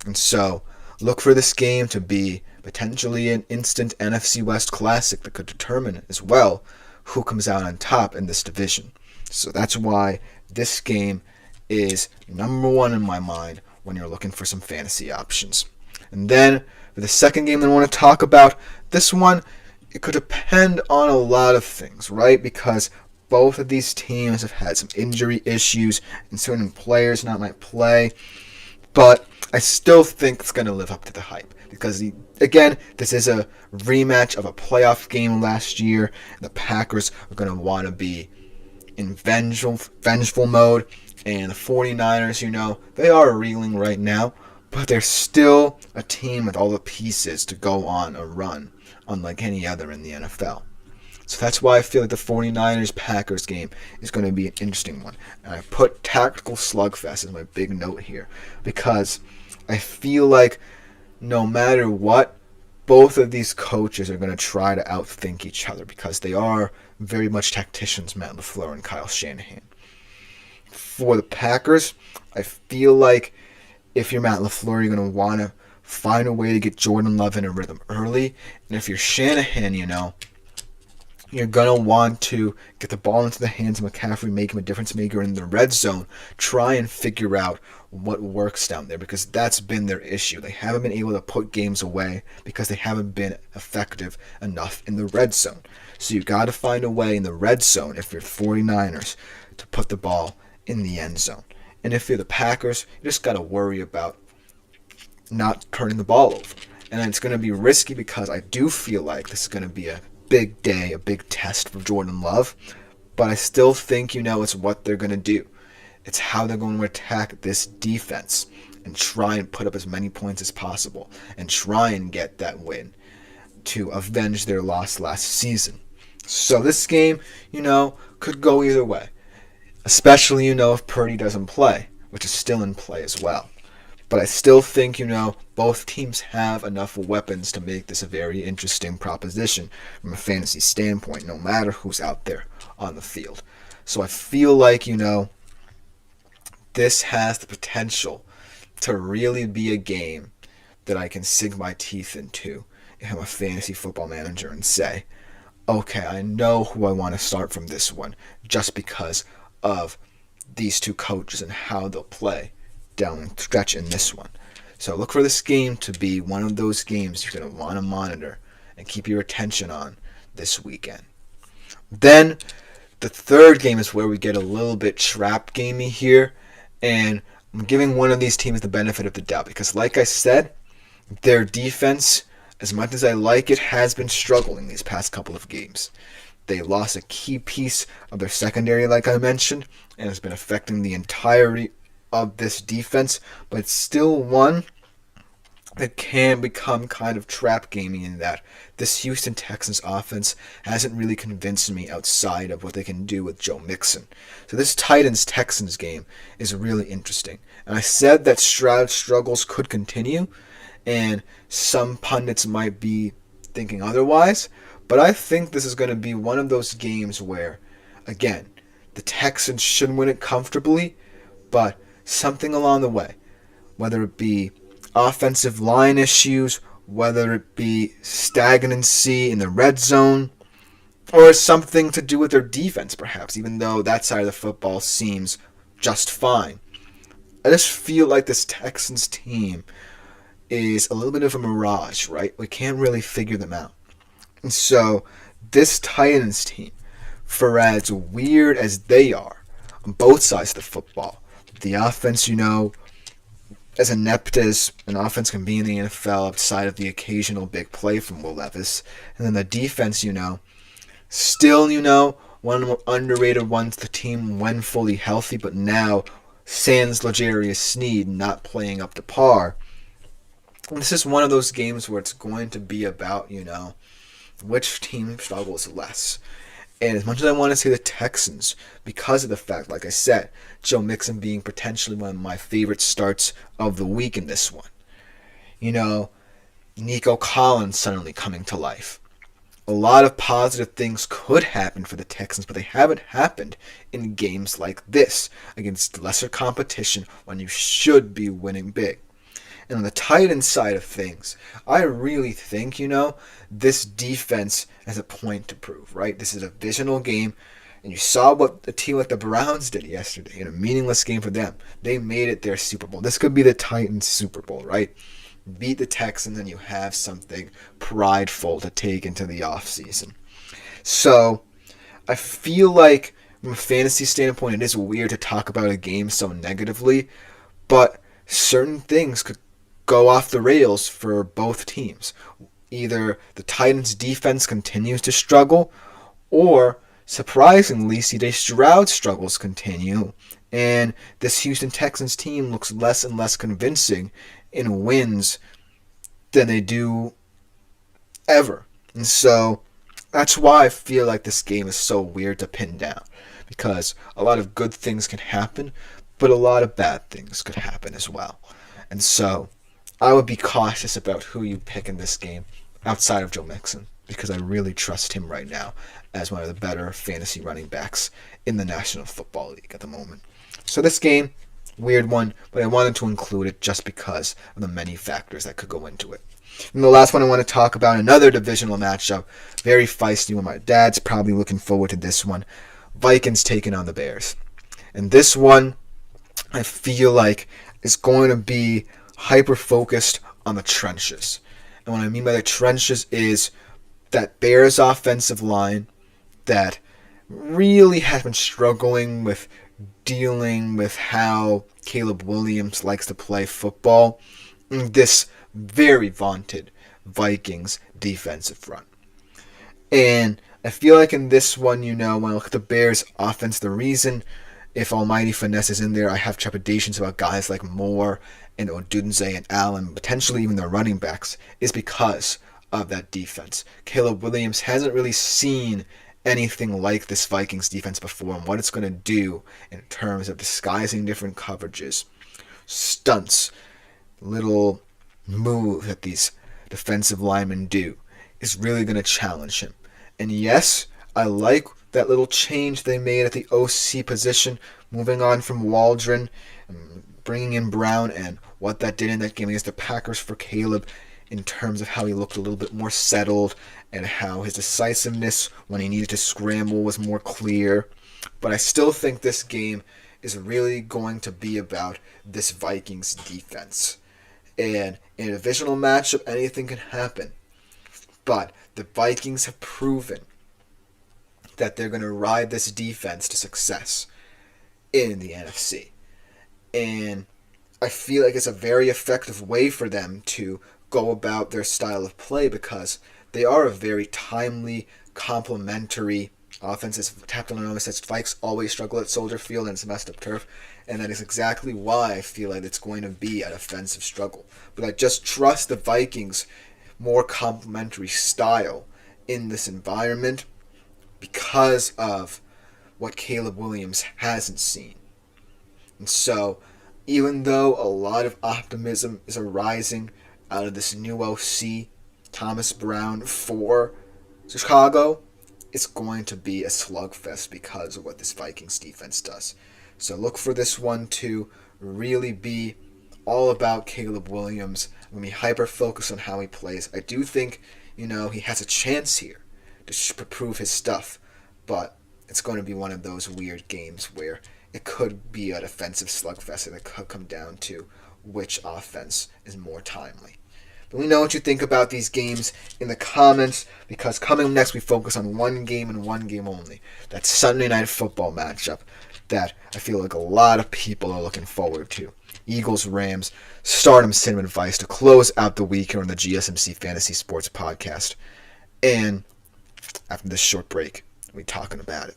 And so, look for this game to be potentially an instant NFC West classic that could determine as well who comes out on top in this division. So that's why this game is number one in my mind when you're looking for some fantasy options. And then, for the second game that I want to talk about, this one, it could depend on a lot of things, right? Because both of these teams have had some injury issues, and certain players not might play. But I still think it's going to live up to the hype. Because, again, this is a rematch of a playoff game last year. The Packers are going to want to be in vengeful mode. And the 49ers, they are reeling right now. But they're still a team with all the pieces to go on a run, unlike any other in the NFL. So that's why I feel like the 49ers-Packers game is going to be an interesting one. And I put tactical slugfest as my big note here, because I feel like no matter what, both of these coaches are going to try to outthink each other, because they are very much tacticians, Matt LaFleur and Kyle Shanahan. For the Packers, I feel like if you're Matt LaFleur, you're going to want to find a way to get Jordan Love in a rhythm early. And if you're Shanahan, you're going to want to get the ball into the hands of McCaffrey, make him a difference maker in the red zone. Try and figure out what works down there, because that's been their issue. They haven't been able to put games away because they haven't been effective enough in the red zone. So you got to find a way in the red zone, if you're 49ers, to put the ball in the end zone. And if you're the Packers, you just got to worry about not turning the ball over. And it's going to be risky, because I do feel like this is going to be a big day, a big test for Jordan Love. But I still think, it's what they're going to do. It's how they're going to attack this defense and try and put up as many points as possible and try and get that win to avenge their loss last season. So this game, could go either way. Especially, if Purdy doesn't play, which is still in play as well. But I still think, both teams have enough weapons to make this a very interesting proposition from a fantasy standpoint, no matter who's out there on the field. So I feel like, this has the potential to really be a game that I can sink my teeth into if I'm a fantasy football manager and say, okay, I know who I want to start from this one just because of these two coaches and how they'll play down the stretch in this one. So look for this game to be one of those games you're going to want to monitor and keep your attention on this weekend. Then the third game is where we get a little bit trap gamey here, and I'm giving one of these teams the benefit of the doubt because, like I said, their defense, as much as I like it, has been struggling these past couple of games. They lost a key piece of their secondary, like I mentioned, and it's been affecting the entirety of this defense, but it's still one that can become kind of trap gaming in that this Houston Texans offense hasn't really convinced me outside of what they can do with Joe Mixon. So this Titans-Texans game is really interesting. And I said that Stroud's struggles could continue, and some pundits might be thinking otherwise, but I think this is going to be one of those games where, again, the Texans should win it comfortably, but something along the way, whether it be offensive line issues, whether it be stagnancy in the red zone, or something to do with their defense perhaps, even though that side of the football seems just fine. I just feel like this Texans team is a little bit of a mirage, right? We can't really figure them out. And so this Titans team, for as weird as they are on both sides of the football, the offense, as inept as an offense can be in the NFL outside of the occasional big play from Will Levis. And then the defense, still, one of the underrated ones, the team when fully healthy, but now sans L'Jarius Sneed not playing up to par. And this is one of those games where it's going to be about, which team struggles less. And as much as I want to say the Texans, because of the fact, like I said, Joe Mixon being potentially one of my favorite starts of the week in this one. Nico Collins suddenly coming to life. A lot of positive things could happen for the Texans, but they haven't happened in games like this against lesser competition when you should be winning big. And on the Titans side of things, I really think, this defense has a point to prove, right? This is a divisional game, and you saw what a team like the Browns did yesterday in a meaningless game for them. They made it their Super Bowl. This could be the Titans' Super Bowl, right? Beat the Texans, and you have something prideful to take into the offseason. So I feel like, from a fantasy standpoint, it is weird to talk about a game so negatively, but certain things could go off the rails for both teams. Either the Titans defense continues to struggle, or surprisingly CJ Stroud's struggles continue, and this Houston Texans team looks less and less convincing in wins than they do ever. And so that's why I feel like this game is so weird to pin down, because a lot of good things can happen, but a lot of bad things could happen as well. And so I would be cautious about who you pick in this game outside of Joe Mixon, because I really trust him right now as one of the better fantasy running backs in the National Football League at the moment. So this game, weird one, but I wanted to include it just because of the many factors that could go into it. And the last one I want to talk about, another divisional matchup, very feisty one. My dad's probably looking forward to this one. Vikings taking on the Bears. And this one, I feel like, is going to be hyper-focused on the trenches. And what I mean by the trenches is that Bears offensive line that really has been struggling with dealing with how Caleb Williams likes to play football. This very vaunted Vikings defensive front. And I feel like in this one, when I look at the Bears offense, the reason if Almighty Finesse is in there, I have trepidations about guys like Moore and Odunze and Allen, potentially even their running backs, is because of that defense. Caleb Williams hasn't really seen anything like this Vikings defense before and what it's going to do in terms of disguising different coverages, stunts, little moves that these defensive linemen do is really going to challenge him. And yes, I like that little change they made at the OC position, moving on from Waldron and bringing in Brown, and what that did in that game against the Packers for Caleb in terms of how he looked a little bit more settled and how his decisiveness when he needed to scramble was more clear. But I still think this game is really going to be about this Vikings defense. And in a divisional matchup, anything can happen. But the Vikings have proven that they're going to ride this defense to success in the NFC. And I feel like it's a very effective way for them to go about their style of play because they are a very timely, complementary offense. As Captain Anonymous says, Vikes always struggle at Soldier Field and it's messed up turf. And that is exactly why I feel like it's going to be an offensive struggle. But I just trust the Vikings' more complementary style in this environment because of what Caleb Williams hasn't seen. And so, even though a lot of optimism is arising out of this new OC, Thomas Brown, for Chicago, it's going to be a slugfest because of what this Vikings defense does. So look for this one to really be all about Caleb Williams. I'm going to be hyper-focused on how he plays. I do think, he has a chance here to prove his stuff, but it's going to be one of those weird games where it could be a defensive slugfest and it could come down to which offense is more timely. But we know what you think about these games in the comments, because coming next we focus on one game and one game only. That Sunday Night Football matchup that I feel like a lot of people are looking forward to. Eagles-Rams, Stardom Cinnamon Vice to close out the week here on the GSMC Fantasy Sports Podcast. And after this short break, we'll be talking about it.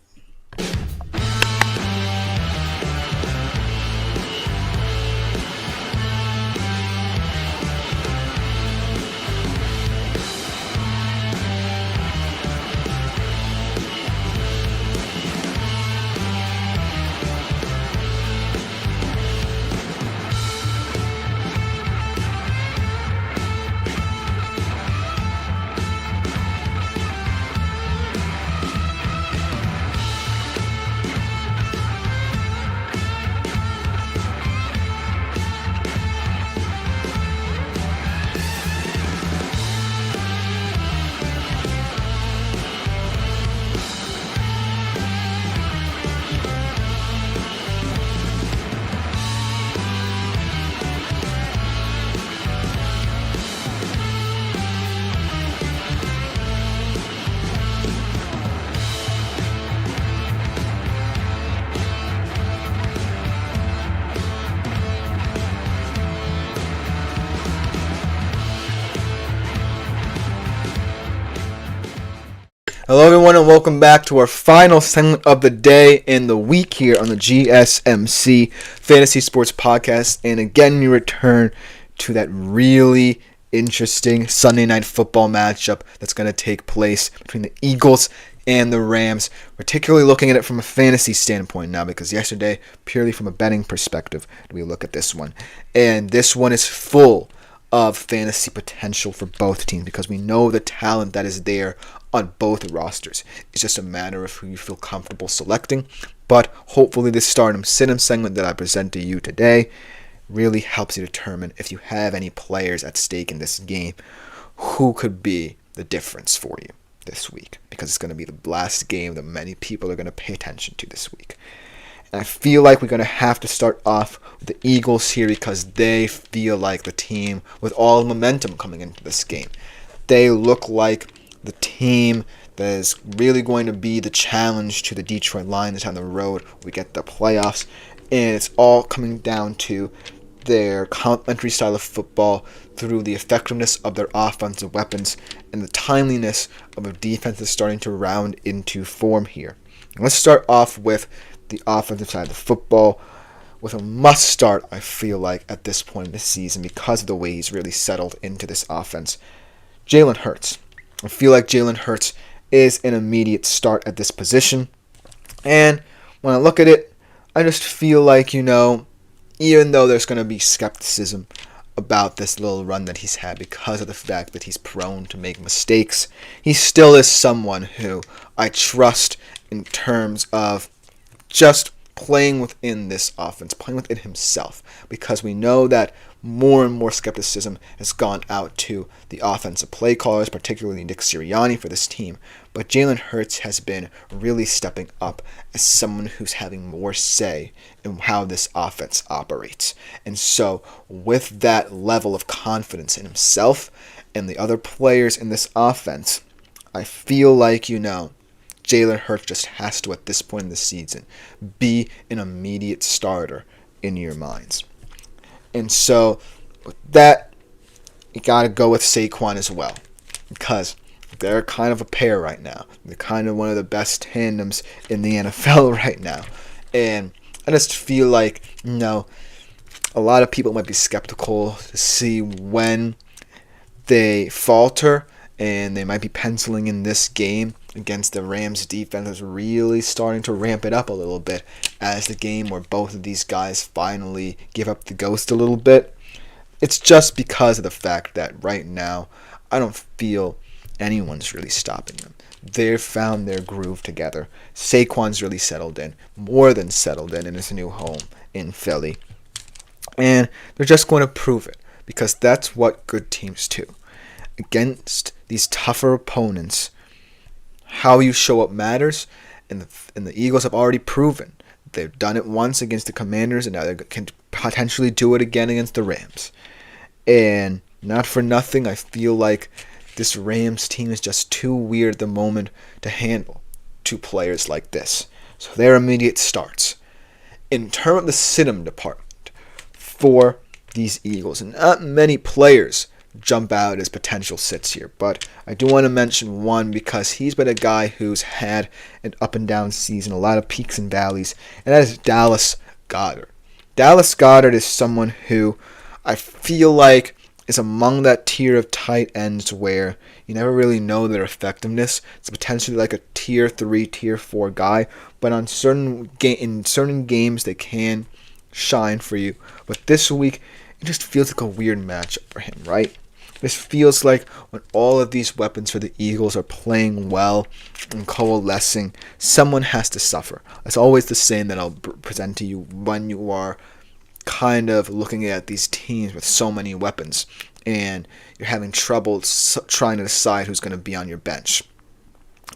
Hello everyone and welcome back to our final segment of the day and the week here on the GSMC Fantasy Sports Podcast. And again, we return to that really interesting Sunday Night Football matchup that's going to take place between the Eagles and the Rams. Particularly looking at it from a fantasy standpoint now, because yesterday, purely from a betting perspective, we look at this one. And this one is full of fantasy potential for both teams because we know the talent that is there on both rosters. It's just a matter of who you feel comfortable selecting But hopefully this start 'em sit 'em segment that I present to you today really helps you determine if you have any players at stake in this game who could be the difference for you this week, because it's going to be the last game that many people are going to pay attention to this week. And I feel like we're going to have to start off with the Eagles here because they feel like the team with all the momentum coming into this game. They look like the team that is really going to be the challenge to the Detroit Lions down the road. We get the playoffs, and it's all coming down to their complementary style of football through the effectiveness of their offensive weapons and the timeliness of a defense that's starting to round into form here. Let's start off with the offensive side of the football with a must start, I feel like, at this point in the season because of the way he's really settled into this offense. Jalen Hurts. I feel like Jalen Hurts is an immediate start at this position. And when I look at it, I just feel like, even though there's going to be skepticism about this little run that he's had because of the fact that he's prone to make mistakes, he still is someone who I trust in terms of just playing within this offense, playing within himself, because we know that more and more skepticism has gone out to the offensive play callers, particularly Nick Sirianni for this team. But Jalen Hurts has been really stepping up as someone who's having more say in how this offense operates. And so with that level of confidence in himself and the other players in this offense, I feel like, Jalen Hurts just has to, at this point in the season, be an immediate starter in your minds. And so, with that, you got to go with Saquon as well, because they're kind of a pair right now. They're kind of one of the best tandems in the NFL right now. And I just feel like, a lot of people might be skeptical to see when they falter, and they might be penciling in this game against the Rams defense is really starting to ramp it up a little bit as the game where both of these guys finally give up the ghost a little bit. It's just because of the fact that right now I don't feel anyone's really stopping them. They've found their groove together. Saquon's really settled in, more than settled in his new home in Philly. And they're just going to prove it, because that's what good teams do. Against these tougher opponents, how you show up matters, and the Eagles have already proven. They've done it once against the Commanders, and now they can potentially do it again against the Rams. And not for nothing, I feel like this Rams team is just too weird at the moment to handle two players like this. So they're immediate starts. In terms of the sit-em department for these Eagles, and not many players jump out as potential sits here, but I do want to mention one because he's been a guy who's had an up and down season, a lot of peaks and valleys, and that is Dallas Goedert. Dallas Goedert is someone who I feel like is among that tier of tight ends where you never really know their effectiveness. It's potentially like a tier 3, tier 4 guy, but in certain games they can shine for you. But this week, it just feels like a weird matchup for him, right? This feels like when all of these weapons for the Eagles are playing well and coalescing, someone has to suffer. It's always the same that I'll present to you when you are kind of looking at these teams with so many weapons and you're having trouble trying to decide who's going to be on your bench.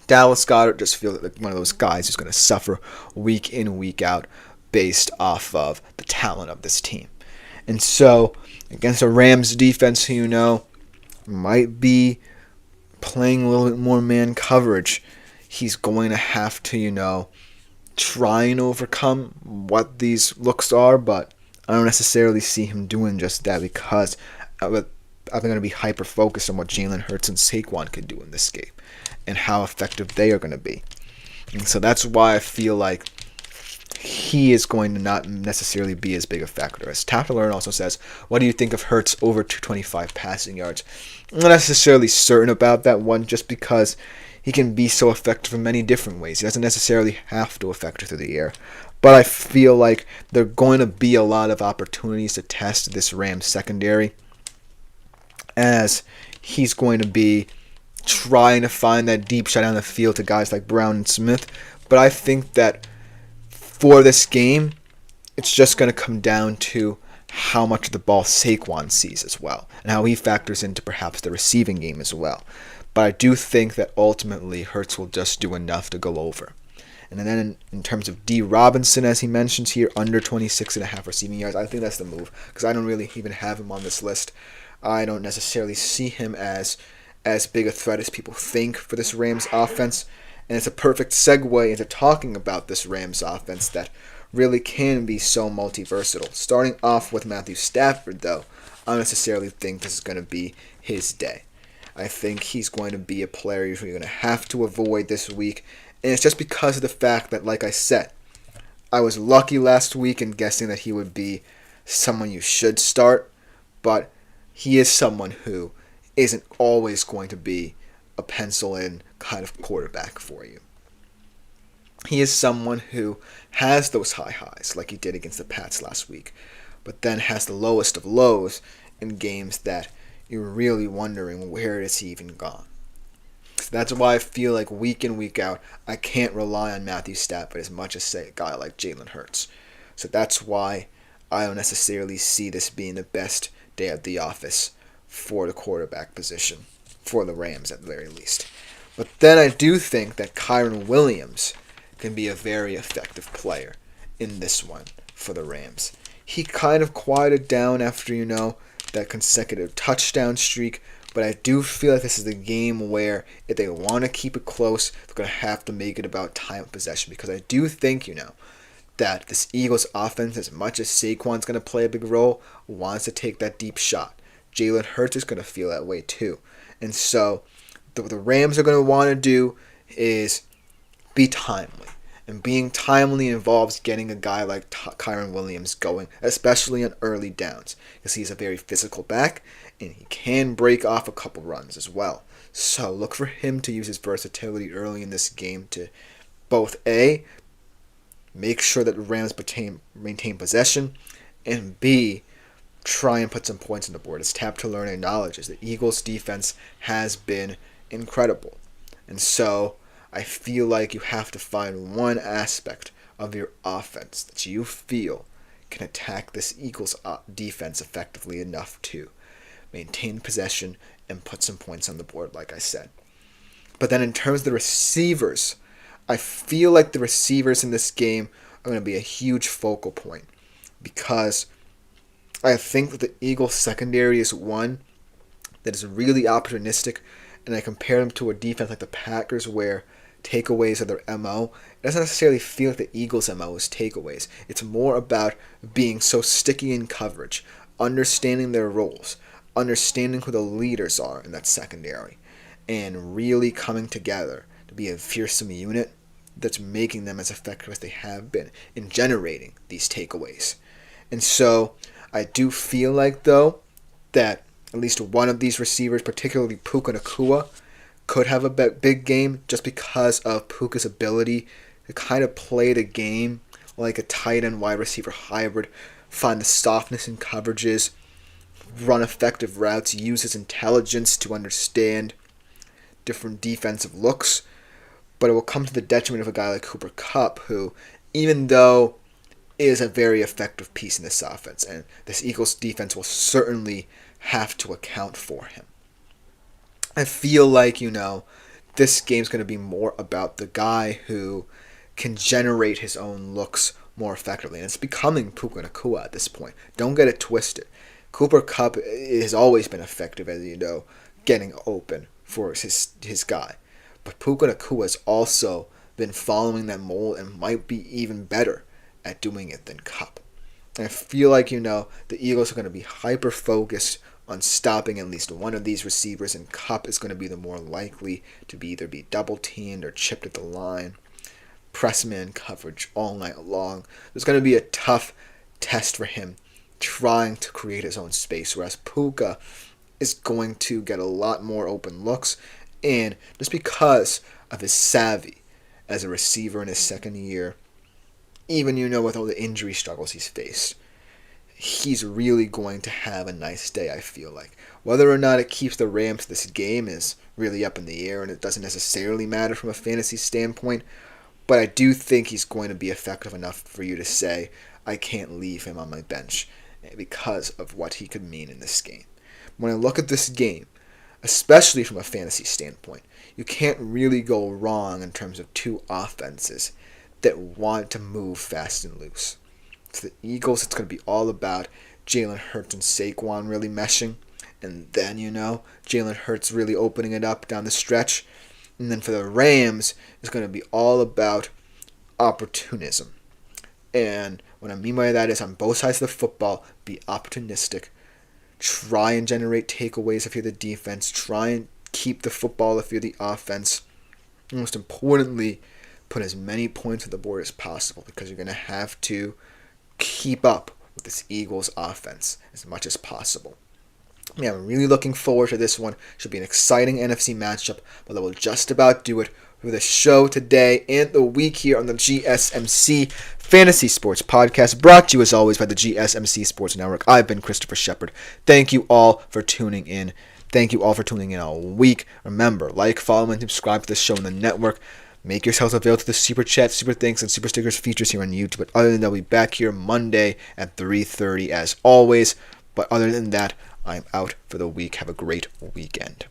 Dallas Goedert just feels like one of those guys who's going to suffer week in, week out based off of the talent of this team. And so, against a Rams defense who, might be playing a little bit more man coverage, he's going to have to, try and overcome what these looks are, but I don't necessarily see him doing just that because I'm going to be hyper-focused on what Jalen Hurts and Saquon can do in this game and how effective they are going to be. And so that's why I feel like he is going to not necessarily be as big a factor. As Tap to Learn also says, what do you think of Hurts over 225 passing yards? I'm not necessarily certain about that one just because he can be so effective in many different ways. He doesn't necessarily have to affect it through the air. But I feel like there are going to be a lot of opportunities to test this Rams secondary as he's going to be trying to find that deep shot down the field to guys like Brown and Smith. But I think that for this game, it's just going to come down to how much of the ball Saquon sees as well, and how he factors into perhaps the receiving game as well. But I do think that ultimately Hurts will just do enough to go over. And then in terms of D. Robinson, as he mentions here, under 26.5 receiving yards, I think that's the move, because I don't really even have him on this list. I don't necessarily see him as big a threat as people think for this Rams offense. And it's a perfect segue into talking about this Rams offense that really can be so multiversatile. Starting off with Matthew Stafford, though, I don't necessarily think this is going to be his day. I think he's going to be a player you're going to have to avoid this week. And it's just because of the fact that, like I said, I was lucky last week in guessing that he would be someone you should start, but he is someone who isn't always going to be a pencil-in kind of quarterback for you. He is someone who has those high highs, like he did against the Pats last week, but then has the lowest of lows in games that you're really wondering where has he even gone. So that's why I feel like week in, week out, I can't rely on Matthew Stafford as much as, say, a guy like Jalen Hurts. So that's why I don't necessarily see this being the best day at the office for the quarterback position, for the Rams at the very least. But then I do think that Kyren Williams can be a very effective player in this one for the Rams. He kind of quieted down after, that consecutive touchdown streak, but I do feel like this is a game where if they want to keep it close, they're going to have to make it about time of possession, because I do think, that this Eagles offense, as much as Saquon's going to play a big role, wants to take that deep shot. Jalen Hurts is going to feel that way too. And so what the Rams are going to want to do is be timely. And being timely involves getting a guy like Kyren Williams going, especially on early downs, because he's a very physical back, and he can break off a couple runs as well. So look for him to use his versatility early in this game to both A, make sure that the Rams maintain possession, and B, try and put some points on the board. As Tap to Learn acknowledges, the Eagles' defense has been incredible. And so I feel like you have to find one aspect of your offense that you feel can attack this Eagles defense effectively enough to maintain possession and put some points on the board, like I said. But then in terms of the receivers, I feel like the receivers in this game are going to be a huge focal point, because I think that the Eagles secondary is one that is really opportunistic, and I compare them to a defense like the Packers where takeaways are their MO. It doesn't necessarily feel like the Eagles' MO is takeaways. It's more about being so sticky in coverage, understanding their roles, understanding who the leaders are in that secondary, and really coming together to be a fearsome unit that's making them as effective as they have been in generating these takeaways. And so I do feel like, though, that at least one of these receivers, particularly Puka Nacua, could have a big game just because of Puka's ability to kind of play the game like a tight end wide receiver hybrid, find the softness in coverages, run effective routes, use his intelligence to understand different defensive looks. But it will come to the detriment of a guy like Cooper Kupp, who, even though is a very effective piece in this offense, and this Eagles defense will certainly have to account for him. I feel like, this game's going to be more about the guy who can generate his own looks more effectively, and it's becoming Puka Nacua at this point. Don't get it twisted. Cooper Kupp has always been effective, as you know, getting open for his guy. But Puka Nacua has also been following that mold and might be even better at doing it than Kupp. And I feel like, the Eagles are going to be hyper-focused on stopping at least one of these receivers, and Kupp is going to be the more likely to either be double-teamed or chipped at the line. Press man coverage all night long. There's going to be a tough test for him trying to create his own space, whereas Puka is going to get a lot more open looks, and just because of his savvy as a receiver in his second year, even, with all the injury struggles he's faced, he's really going to have a nice day, I feel like. Whether or not it keeps the Rams this game is really up in the air, and it doesn't necessarily matter from a fantasy standpoint, but I do think he's going to be effective enough for you to say, I can't leave him on my bench because of what he could mean in this game. When I look at this game, especially from a fantasy standpoint, you can't really go wrong in terms of two offenses that want to move fast and loose. For the Eagles, it's going to be all about Jalen Hurts and Saquon really meshing, and then, Jalen Hurts really opening it up down the stretch. And then for the Rams, it's going to be all about opportunism. And what I mean by that is on both sides of the football, be opportunistic. Try and generate takeaways if you're the defense. Try and keep the football if you're the offense. And most importantly, put as many points on the board as possible, because you're going to have to keep up with this Eagles offense as much as possible. Yeah, I'm really looking forward to this one. Should be an exciting NFC matchup, but that will just about do it for the show today and the week here on the GSMC Fantasy Sports Podcast, brought to you as always by the GSMC Sports Network. I've been Christopher Shepard. Thank you all for tuning in. Thank you all for tuning in all week. Remember, like, follow, and subscribe to the show on the network. Make yourselves available to the Super Chat, Super Thanks, and Super Stickers features here on YouTube. But other than that, I'll be back here Monday at 3:30 as always. But other than that, I'm out for the week. Have a great weekend.